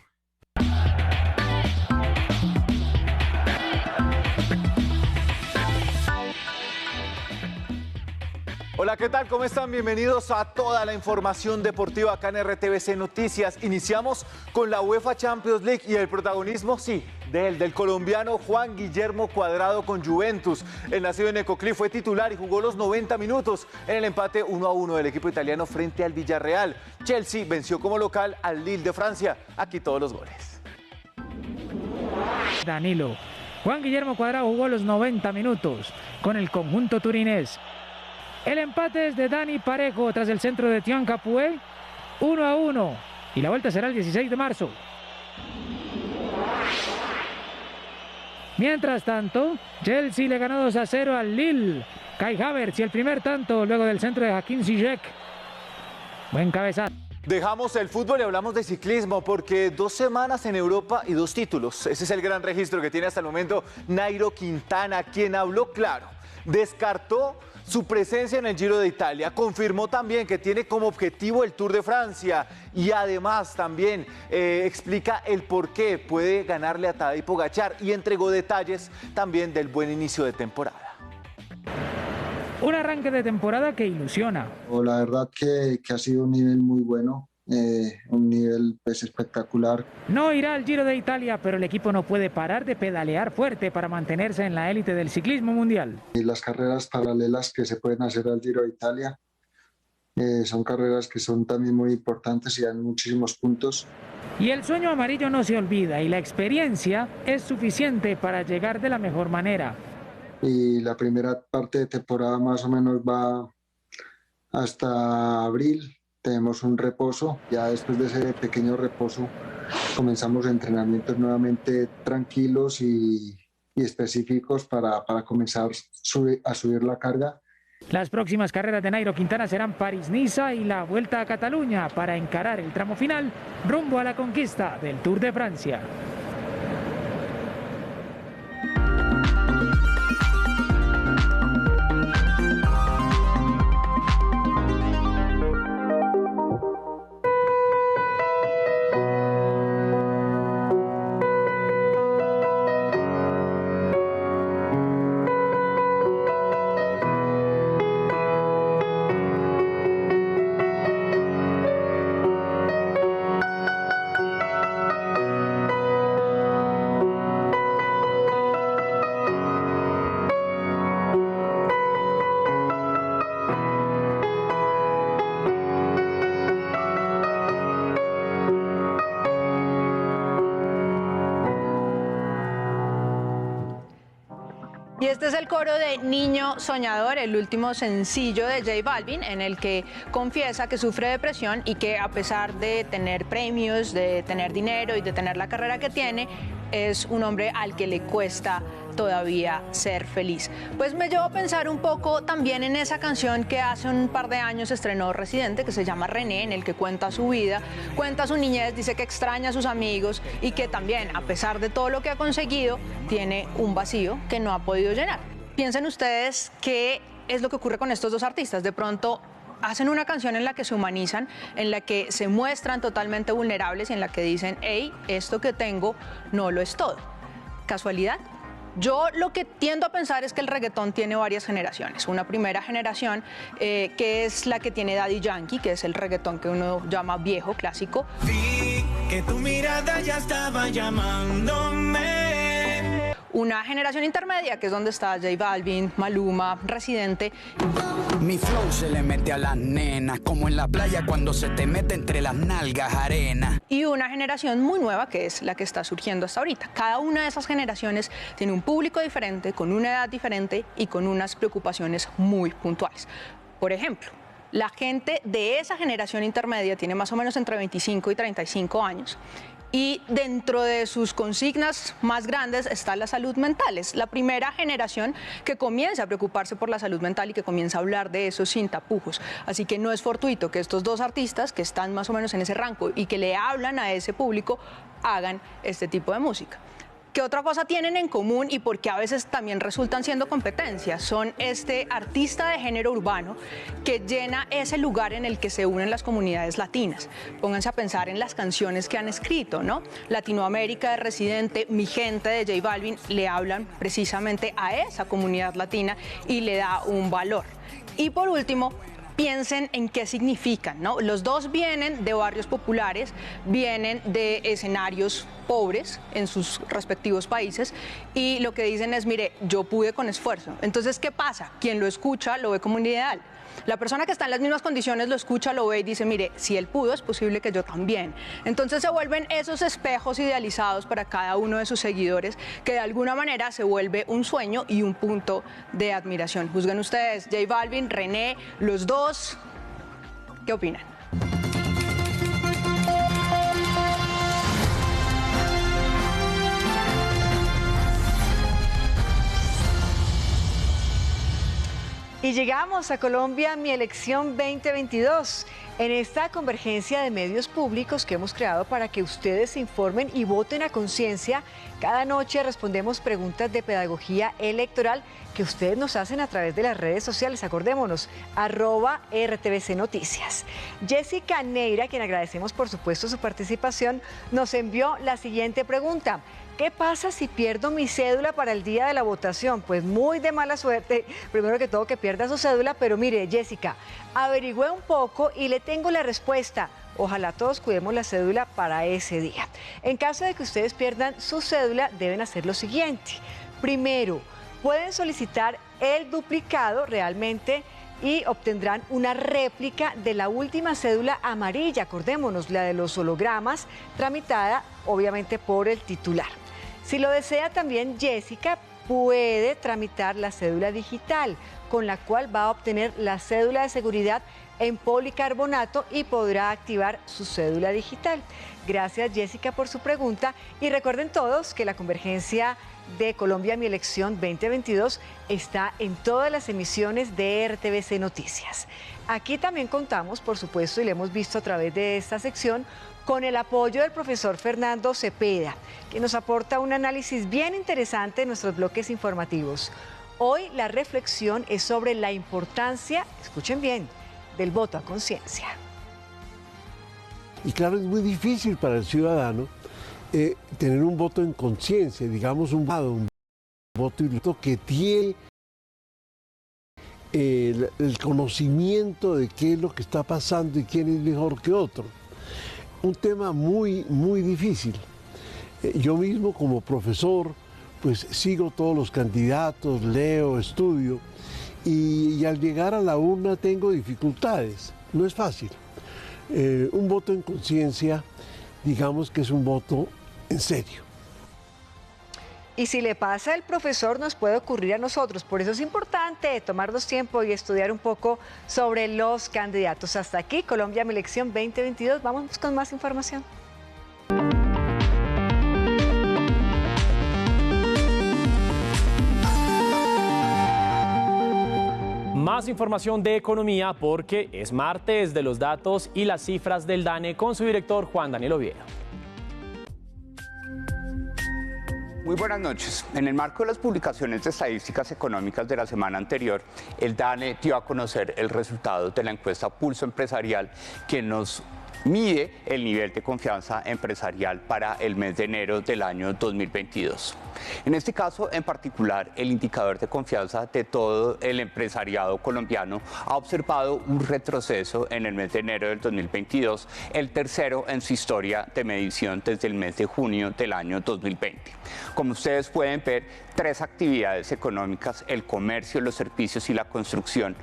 Hola, ¿qué tal? ¿Cómo están? Bienvenidos a toda la información deportiva acá en RTVC Noticias. Iniciamos con la UEFA Champions League y el protagonismo, sí, del colombiano Juan Guillermo Cuadrado con Juventus. El nacido en Necoclí fue titular y jugó los 90 minutos en el empate 1-1 del equipo italiano frente al Villarreal. Chelsea venció como local al Lille de Francia. Aquí todos los goles. Danilo. Juan Guillermo Cuadrado jugó los 90 minutos con el conjunto turinés. El empate es de Dani Parejo tras el centro de Thiago Capué, 1-1, y la vuelta será el 16 de marzo. Mientras tanto, Chelsea le ganó 2-0 al Lille. Kai Havertz y el primer tanto luego del centro de Hakim Ziyech. Buen cabezazo. Dejamos el fútbol y hablamos de ciclismo porque 2 semanas en Europa y 2 títulos. Ese es el gran registro que tiene hasta el momento Nairo Quintana, quien habló claro, descartó su presencia en el Giro de Italia, confirmó también que tiene como objetivo el Tour de Francia y además también explica el por qué puede ganarle a Tadej Pogačar y entregó detalles también del buen inicio de temporada. Un arranque de temporada que ilusiona. La verdad que ha sido un nivel muy bueno. Un nivel pues espectacular. No irá al Giro de Italia, pero el equipo no puede parar de pedalear fuerte para mantenerse en la élite del ciclismo mundial. Y las carreras paralelas que se pueden hacer al Giro de Italia son carreras que son también muy importantes y dan muchísimos puntos. Y el sueño amarillo no se olvida y la experiencia es suficiente para llegar de la mejor manera. Y la primera parte de temporada más o menos va hasta abril. Tenemos un reposo, ya después de ese pequeño reposo comenzamos entrenamientos nuevamente tranquilos y específicos para comenzar a subir la carga. Las próximas carreras de Nairo Quintana serán París-Niza y la Vuelta a Cataluña para encarar el tramo final rumbo a la conquista del Tour de Francia. Y este es el coro de Niño Soñador, el último sencillo de J Balvin, en el que confiesa que sufre depresión y que a pesar de tener premios, de tener dinero y de tener la carrera que tiene, es un hombre al que le cuesta todavía ser feliz. Pues me llevo a pensar un poco también en esa canción que hace un par de años estrenó Residente, que se llama René, en el que cuenta su vida, cuenta su niñez, dice que extraña a sus amigos y que también, a pesar de todo lo que ha conseguido, tiene un vacío que no ha podido llenar. Piensen ustedes qué es lo que ocurre con estos dos artistas. De pronto hacen una canción en la que se humanizan, en la que se muestran totalmente vulnerables y en la que dicen, hey, esto que tengo no lo es todo. ¿Casualidad? Yo lo que tiendo a pensar es que el reggaetón tiene varias generaciones. Una primera generación que es la que tiene Daddy Yankee, que es el reggaetón que uno llama viejo, clásico. Vi que tu mirada ya estaba llamándome. Una generación intermedia, que es donde está J Balvin, Maluma, Residente. Mi flow se le mete a las nenas, como en la playa cuando se te mete entre las nalgas arena. Y una generación muy nueva, que es la que está surgiendo hasta ahorita. Cada una de esas generaciones tiene un público diferente, con una edad diferente y con unas preocupaciones muy puntuales. Por ejemplo, la gente de esa generación intermedia tiene más o menos entre 25 y 35 años. y dentro de sus consignas más grandes está la salud mental. Es la primera generación que comienza a preocuparse por la salud mental y que comienza a hablar de eso sin tapujos. Así que no es fortuito que estos dos artistas que están más o menos en ese rango y que le hablan a ese público hagan este tipo de música. ¿Qué otra cosa tienen en común y por qué a veces también resultan siendo competencias? Son este artista de género urbano que llena ese lugar en el que se unen las comunidades latinas. Pónganse a pensar en las canciones que han escrito, ¿no? Latinoamérica de Residente, Mi Gente de J Balvin, le hablan precisamente a esa comunidad latina y le da un valor. Y por último, piensen en qué significan, ¿no? Los dos vienen de barrios populares, vienen de escenarios pobres en sus respectivos países y lo que dicen es, mire, yo pude con esfuerzo. Entonces, ¿qué pasa? Quien lo escucha lo ve como un ideal. La persona que está en las mismas condiciones lo escucha, lo ve y dice, mire, si él pudo, es posible que yo también. Entonces se vuelven esos espejos idealizados para cada uno de sus seguidores, que de alguna manera se vuelve un sueño y un punto de admiración. Juzguen ustedes, J Balvin, René, los dos, ¿qué opinan? Y llegamos a Colombia, mi elección 2022, en esta convergencia de medios públicos que hemos creado para que ustedes se informen y voten a conciencia. Cada noche respondemos preguntas de pedagogía electoral que ustedes nos hacen a través de las redes sociales. Acordémonos, @RTVC Noticias. Jessica Neira, quien agradecemos por supuesto su participación, nos envió la siguiente pregunta. ¿Qué pasa si pierdo mi cédula para el día de la votación? Pues muy de mala suerte, primero que todo que pierda su cédula, pero mire, Jessica, averigüé un poco y le tengo la respuesta. Ojalá todos cuidemos la cédula para ese día. En caso de que ustedes pierdan su cédula, deben hacer lo siguiente. Primero, pueden solicitar el duplicado realmente y obtendrán una réplica de la última cédula amarilla, acordémonos, la de los hologramas, tramitada obviamente por el titular. Si lo desea también Jessica, puede tramitar la cédula digital, con la cual va a obtener la cédula de seguridad en policarbonato y podrá activar su cédula digital. Gracias, Jessica, por su pregunta. Y recuerden todos que la convergencia de Colombia, mi elección 2022 está en todas las emisiones de RTVC Noticias. Aquí también contamos, por supuesto, y lo hemos visto a través de esta sección, con el apoyo del profesor Fernando Cepeda, que nos aporta un análisis bien interesante en nuestros bloques informativos. Hoy la reflexión es sobre la importancia, escuchen bien, del voto a conciencia. Y claro, es muy difícil para el ciudadano tener un voto en conciencia, digamos un voto que tiene el conocimiento de qué es lo que está pasando y quién es mejor que otro. Un tema muy, muy difícil. Yo mismo como profesor, pues sigo todos los candidatos, leo, estudio y al llegar a la urna tengo dificultades. No es fácil. Un voto en conciencia, digamos que es un voto en serio. Y si le pasa al profesor, nos puede ocurrir a nosotros. Por eso es importante tomarnos tiempo y estudiar un poco sobre los candidatos. Hasta aquí, Colombia, mi elección 2022. Vamos con más información. Más información de economía porque es martes de los datos y las cifras del DANE con su director Juan Daniel Oviedo. Muy buenas noches. En el marco de las publicaciones de estadísticas económicas de la semana anterior, el DANE dio a conocer el resultado de la encuesta Pulso Empresarial que nos mide el nivel de confianza empresarial para el mes de enero del año 2022. En este caso, en particular, el indicador de confianza de todo el empresariado colombiano ha observado un retroceso en el mes de enero del 2022, el tercero en su historia de medición desde el mes de junio del año 2020. Como ustedes pueden ver, tres actividades económicas, el comercio, los servicios y la construcción,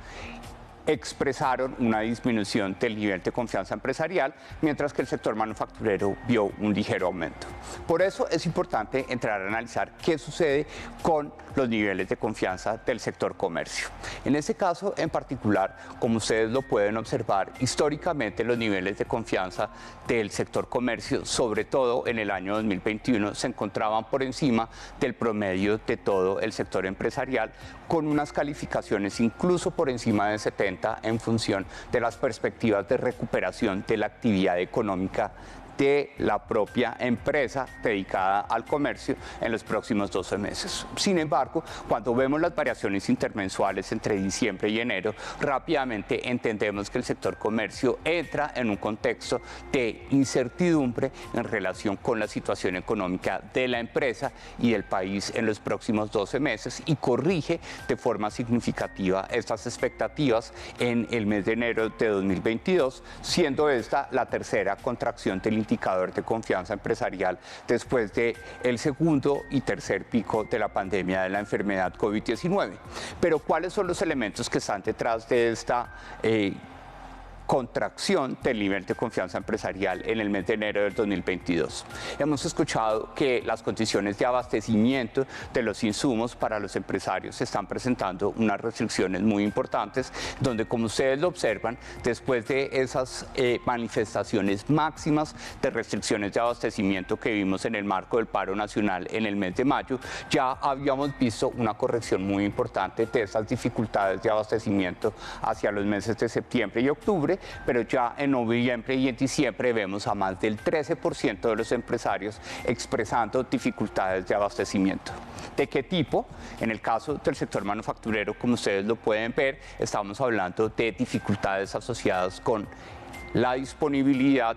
expresaron una disminución del nivel de confianza empresarial, mientras que el sector manufacturero vio un ligero aumento. Por eso es importante entrar a analizar qué sucede con los niveles de confianza del sector comercio. En ese caso en particular, como ustedes lo pueden observar, históricamente los niveles de confianza del sector comercio, sobre todo en el año 2021, se encontraban por encima del promedio de todo el sector empresarial, con unas calificaciones incluso por encima de 70 en función de las perspectivas de recuperación de la actividad económica de la propia empresa dedicada al comercio en los próximos 12 meses. Sin embargo, cuando vemos las variaciones intermensuales entre diciembre y enero, rápidamente entendemos que el sector comercio entra en un contexto de incertidumbre en relación con la situación económica de la empresa y del país en los próximos 12 meses y corrige de forma significativa estas expectativas en el mes de enero de 2022, siendo esta la tercera contracción del indicador de confianza empresarial después del segundo y tercer pico de la pandemia de la enfermedad COVID-19. Pero ¿cuáles son los elementos que están detrás de esta contracción del nivel de confianza empresarial en el mes de enero del 2022? Hemos escuchado que las condiciones de abastecimiento de los insumos para los empresarios se están presentando unas restricciones muy importantes, donde, como ustedes lo observan, después de esas manifestaciones máximas de restricciones de abastecimiento que vimos en el marco del paro nacional en el mes de mayo, ya habíamos visto una corrección muy importante de esas dificultades de abastecimiento hacia los meses de septiembre y octubre, pero ya en noviembre y en diciembre vemos a más del 13% de los empresarios expresando dificultades de abastecimiento. ¿De qué tipo? En el caso del sector manufacturero, como ustedes lo pueden ver, estamos hablando de dificultades asociadas con la disponibilidad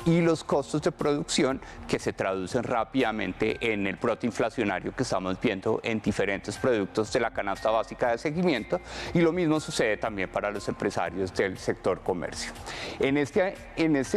y los costos de producción que se traducen rápidamente en el brote inflacionario que estamos viendo en diferentes productos de la canasta básica de seguimiento, y lo mismo sucede también para los empresarios del sector comercio. En este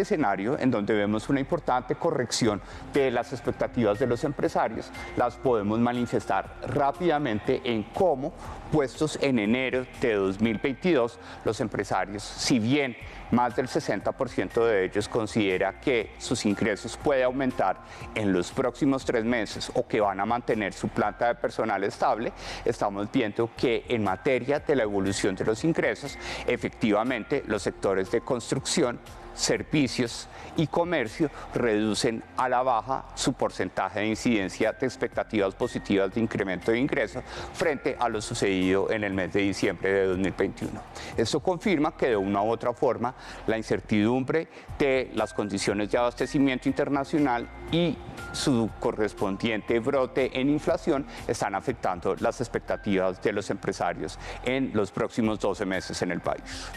escenario, en donde vemos una importante corrección de las expectativas de los empresarios, las podemos manifestar rápidamente en cómo, puestos en enero de 2022, los empresarios, si bien más del 60% de ellos considera que sus ingresos pueden aumentar en los próximos 3 meses o que van a mantener su planta de personal estable, estamos viendo que en materia de la evolución de los ingresos, efectivamente los sectores de construcción, servicios y comercio reducen a la baja su porcentaje de incidencia de expectativas positivas de incremento de ingresos frente a lo sucedido en el mes de diciembre de 2021. Esto confirma que de una u otra forma la incertidumbre de las condiciones de abastecimiento internacional y su correspondiente brote en inflación están afectando las expectativas de los empresarios en los próximos 12 meses en el país.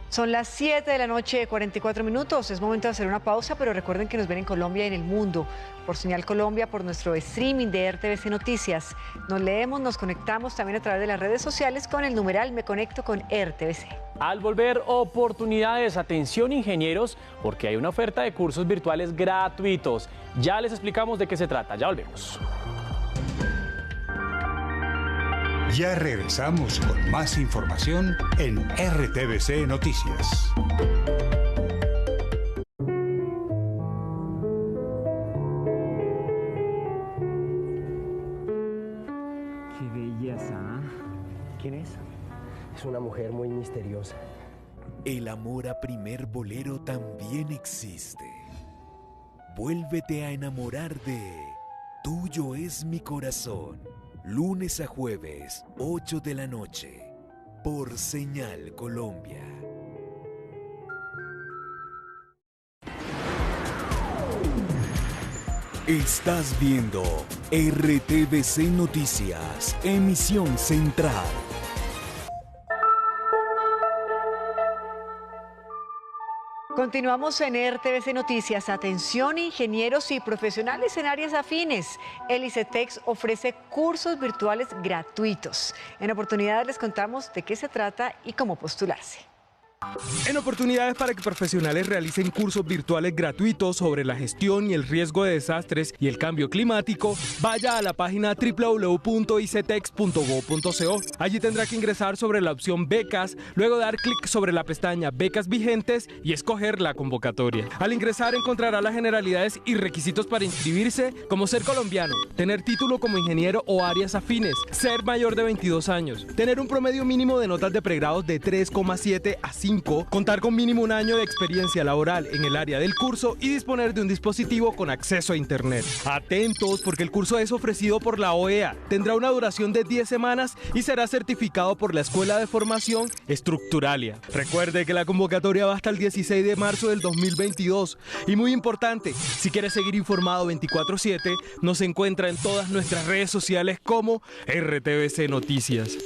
Son las 7 de la noche, 44 minutos. Es momento de hacer una pausa, pero recuerden que nos ven en Colombia y en el mundo por Señal Colombia, por nuestro streaming de RTVC Noticias. Nos leemos, nos conectamos también a través de las redes sociales con el numeral Me Conecto con RTVC. Al volver, oportunidades. Atención, ingenieros, porque hay una oferta de cursos virtuales gratuitos. Ya les explicamos de qué se trata. Ya volvemos. Ya regresamos con más información en RTVC Noticias. Qué belleza. ¿Quién es? Es una mujer muy misteriosa. El amor a primer bolero también existe. Vuélvete a enamorar de Tuyo es mi corazón. Lunes a jueves, 8 de la noche, por Señal Colombia. Estás viendo RTVC Noticias, emisión central. Continuamos en RTVC Noticias. Atención, ingenieros y profesionales en áreas afines. El ICETEX ofrece cursos virtuales gratuitos. En oportunidad les contamos de qué se trata y cómo postularse. En oportunidades para que profesionales realicen cursos virtuales gratuitos sobre la gestión y el riesgo de desastres y el cambio climático, vaya a la página www.icetex.go.co. Allí tendrá que ingresar sobre la opción Becas, luego dar clic sobre la pestaña Becas vigentes y escoger la convocatoria. Al ingresar encontrará las generalidades y requisitos para inscribirse, como ser colombiano, tener título como ingeniero o áreas afines, ser mayor de 22 años, tener un promedio mínimo de notas de pregrados de 3,7 a 5, contar con mínimo un año de experiencia laboral en el área del curso y disponer de un dispositivo con acceso a internet. Atentos, porque el curso es ofrecido por la OEA, tendrá una duración de 10 semanas y será certificado por la Escuela de Formación Estructuralia. Recuerde que la convocatoria va hasta el 16 de marzo del 2022 y muy importante, si quiere seguir informado 24/7, nos encuentra en todas nuestras redes sociales como RTVC Noticias.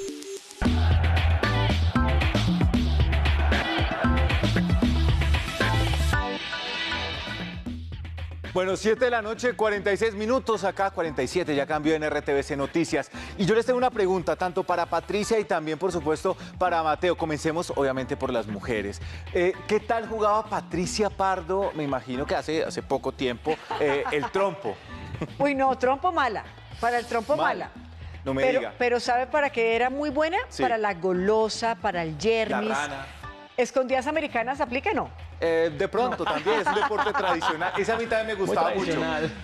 Bueno, 7 de la noche, 46 minutos, acá 47, ya cambió en RTVC Noticias. Y yo les tengo una pregunta, tanto para Patricia y también, por supuesto, para Mateo. Comencemos, obviamente, por las mujeres. ¿Qué tal jugaba Patricia Pardo, me imagino que hace poco tiempo, el trompo? Uy, no, trompo mala, para el trompo mala. No me diga. Pero ¿sabe para qué era muy buena? Sí. Para la golosa, para el yermis. La rana. ¿Escondidas americanas aplica o no? De pronto también, es un deporte tradicional. Ese a mí también me gustaba mucho.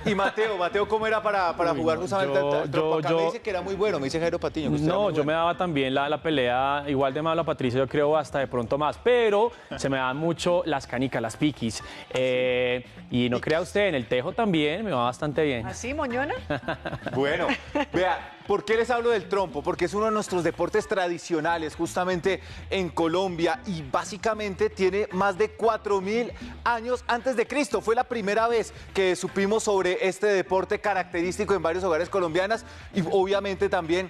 Y Mateo, ¿cómo era para jugar justamente al trompo? Acá me dice que era muy bueno, me dice Jairo Patiño. No, yo me daba también la pelea, igual de malo a Patricia, yo creo hasta de pronto más, pero se me dan mucho las canicas, las piquis. Y no crea usted, en el tejo también me va bastante bien. ¿Así, moñona? Bueno, vea, ¿por qué les hablo del trompo? Porque es uno de nuestros deportes tradicionales, justamente en Colombia, y básicamente tiene más de 4.000 años antes de Cristo. Fue la primera vez que supimos sobre este deporte característico en varios hogares colombianos y obviamente también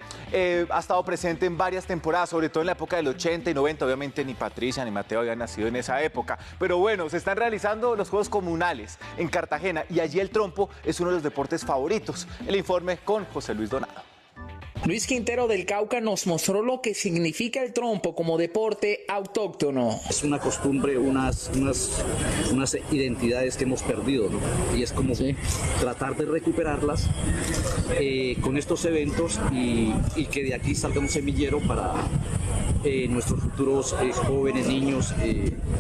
ha estado presente en varias temporadas, sobre todo en la época del 80 y 90. Obviamente ni Patricia ni Mateo habían nacido en esa época. Pero bueno, se están realizando los Juegos Comunales en Cartagena y allí el trompo es uno de los deportes favoritos. El informe con José Luis Donado. Luis Quintero del Cauca nos mostró lo que significa el trompo como deporte autóctono. Es una costumbre, unas identidades que hemos perdido, ¿no? Y es como tratar de recuperarlas con estos eventos y que de aquí salga un semillero para nuestros futuros jóvenes, niños,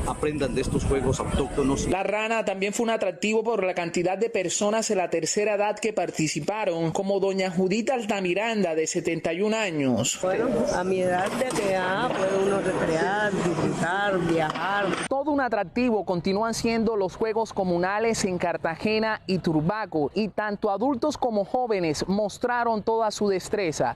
aprendan de estos juegos autóctonos. La rana también fue un atractivo por la cantidad de personas de la tercera edad que participaron, como doña Judita Altamiranda, de 71 años. Bueno, a mi edad de que puede uno recrear, disfrutar, viajar. Todo un atractivo continúan siendo los Juegos Comunales en Cartagena y Turbaco, y tanto adultos como jóvenes mostraron toda su destreza.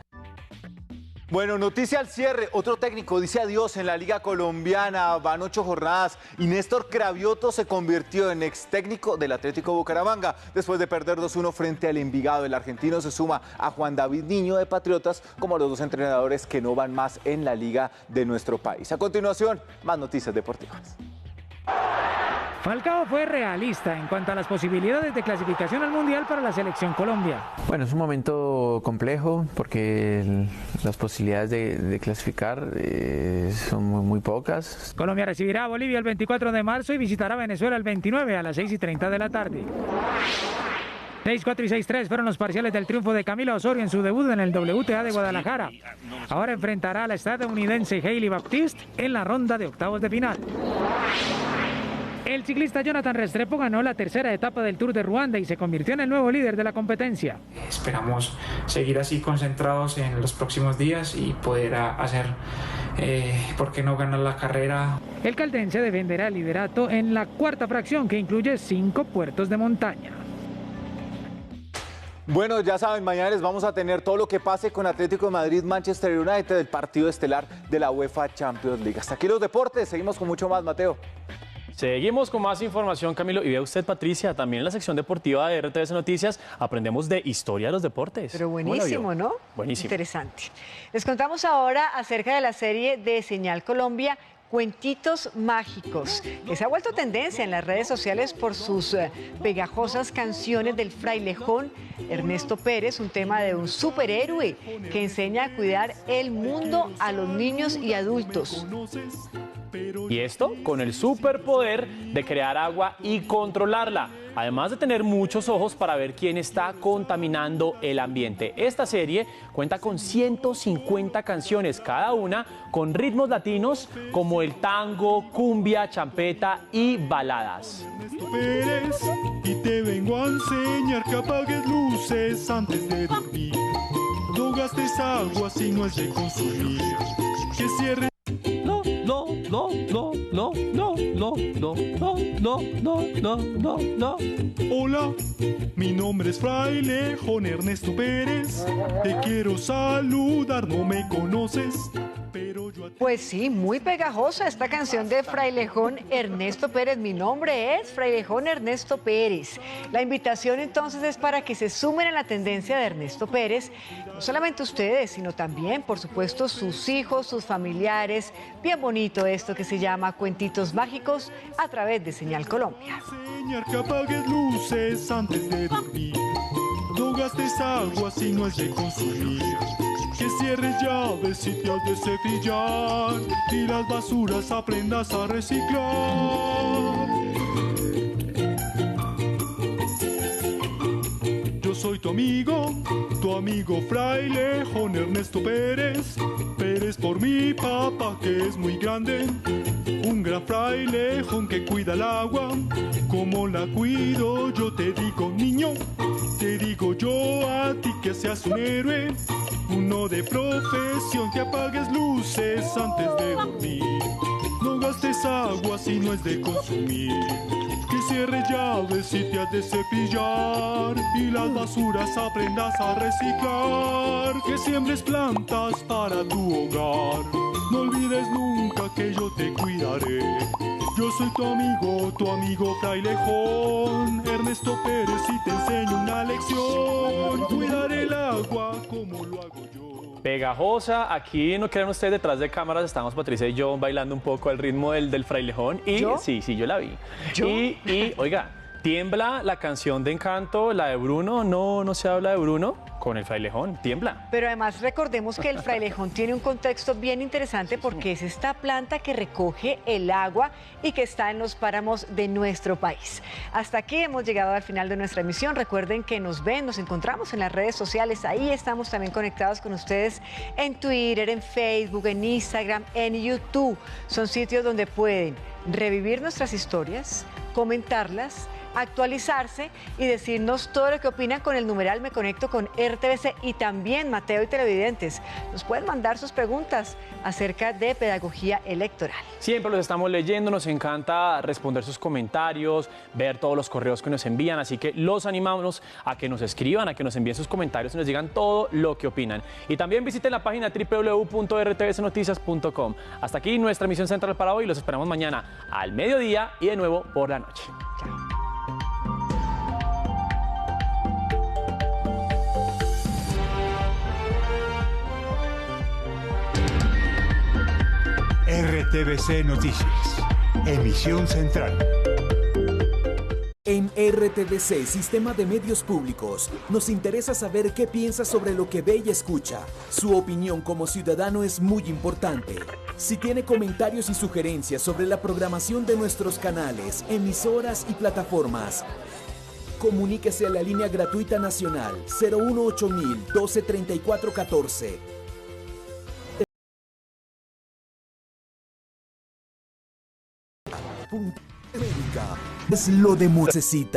Bueno, noticia al cierre. Otro técnico dice adiós en la Liga Colombiana. Van 8 jornadas y Néstor Cravioto se convirtió en ex técnico del Atlético Bucaramanga. Después de perder 2-1 frente al Envigado, el argentino se suma a Juan David Niño de Patriotas como los dos entrenadores que no van más en la liga de nuestro país. A continuación, más noticias deportivas. Falcao fue realista en cuanto a las posibilidades de clasificación al Mundial para la Selección Colombia. Bueno, es un momento complejo porque las posibilidades de clasificar son muy pocas. Colombia recibirá a Bolivia el 24 de marzo y visitará a Venezuela el 29 a las 6:30 de la tarde. 6-4 y 6-3 fueron los parciales del triunfo de Camila Osorio en su debut en el WTA de Guadalajara. Ahora enfrentará a la estadounidense Hailey Baptiste en la ronda de octavos de final. El ciclista Jonathan Restrepo ganó la tercera etapa del Tour de Ruanda y se convirtió en el nuevo líder de la competencia. Esperamos seguir así concentrados en los próximos días y poder hacer, ¿por qué no ganar la carrera? El caldense defenderá el liderato en la cuarta fracción, que incluye 5 puertos de montaña. Bueno, ya saben, mañana les vamos a tener todo lo que pase con Atlético de Madrid, Manchester United, el partido estelar de la UEFA Champions League. Hasta aquí los deportes, seguimos con mucho más, Mateo. Seguimos con más información, Camilo. Y vea usted, Patricia, también en la sección deportiva de RTVC Noticias aprendemos de historia de los deportes. Pero buenísimo, ¿no? Buenísimo. Interesante. Les contamos ahora acerca de la serie de Señal Colombia, Cuentitos Mágicos, que se ha vuelto tendencia en las redes sociales por sus pegajosas canciones del frailejón Ernesto Pérez, un tema de un superhéroe que enseña a cuidar el mundo a los niños y adultos. Y esto con el superpoder de crear agua y controlarla, además de tener muchos ojos para ver quién está contaminando el ambiente. Esta serie cuenta con 150 canciones, cada una con ritmos latinos como el tango, cumbia, champeta y baladas. Pérez, y te vengo a enseñar que apagues luces antes de dormir. No gastes agua si no es de consumir. Que cierres. No. Hola, mi nombre es Frailejón Ernesto Pérez. Te quiero saludar, no me conoces. Pues sí, muy pegajosa esta canción de Frailejón Ernesto Pérez. Mi nombre es Frailejón Ernesto Pérez. La invitación entonces es para que se sumen a la tendencia de Ernesto Pérez, no solamente ustedes, sino también, por supuesto, sus hijos, sus familiares. Bien bonito esto que se llama Cuentitos Mágicos a través de Señal Colombia. Enseñar que apagues luces antes de dormir. No gastes agua si no es de consumir. Que cierres llaves si te has de cepillar y las basuras aprendas a reciclar. Yo soy tu amigo Frailejón Ernesto Pérez. Pérez por mi papá que es muy grande, un gran frailejón que cuida el agua. Como la cuido yo te digo niño, te digo yo a ti que seas un héroe. Uno de profesión, que apagues luces antes de dormir. No gastes agua si no es de consumir. Que cierres llaves si te has de cepillar y las basuras aprendas a reciclar. Que siembres plantas para tu hogar. No olvides nunca que yo te cuidaré. Yo soy tu amigo Frailejón Ernesto Pérez, y te enseño una lección. Cuidar el agua como lo hago yo. Pegajosa, aquí no crean ustedes, detrás de cámaras estamos Patricia y yo bailando un poco al ritmo del Frailejón. Y ¿yo? Sí, yo la vi. ¿Yo? Y oiga, tiembla la canción de Encanto, la de Bruno, no se habla de Bruno, con el Frailejón, tiembla. Pero además recordemos que el Frailejón tiene un contexto bien interesante porque es esta planta que recoge el agua y que está en los páramos de nuestro país. Hasta aquí hemos llegado al final de nuestra emisión. Recuerden que nos encontramos en las redes sociales. Ahí estamos también conectados con ustedes en Twitter, en Facebook, en Instagram, en YouTube. Son sitios donde pueden revivir nuestras historias, comentarlas, actualizarse y decirnos todo lo que opinan con el numeral Me Conecto con RTVC. Y también, Mateo y televidentes, nos pueden mandar sus preguntas acerca de pedagogía electoral. Siempre los estamos leyendo, nos encanta responder sus comentarios, ver todos los correos que nos envían, así que los animamos a que nos escriban, a que nos envíen sus comentarios y nos digan todo lo que opinan. Y también visiten la página www.rtvcnoticias.com. Hasta aquí nuestra emisión central para hoy, los esperamos mañana al mediodía y de nuevo por la noche. Chao. RTVC Noticias, emisión central. En RTVC, Sistema de Medios Públicos, nos interesa saber qué piensa sobre lo que ve y escucha. Su opinión como ciudadano es muy importante. Si tiene comentarios y sugerencias sobre la programación de nuestros canales, emisoras y plataformas, comuníquese a la línea gratuita nacional 018.000 123414. Es lo de necesita.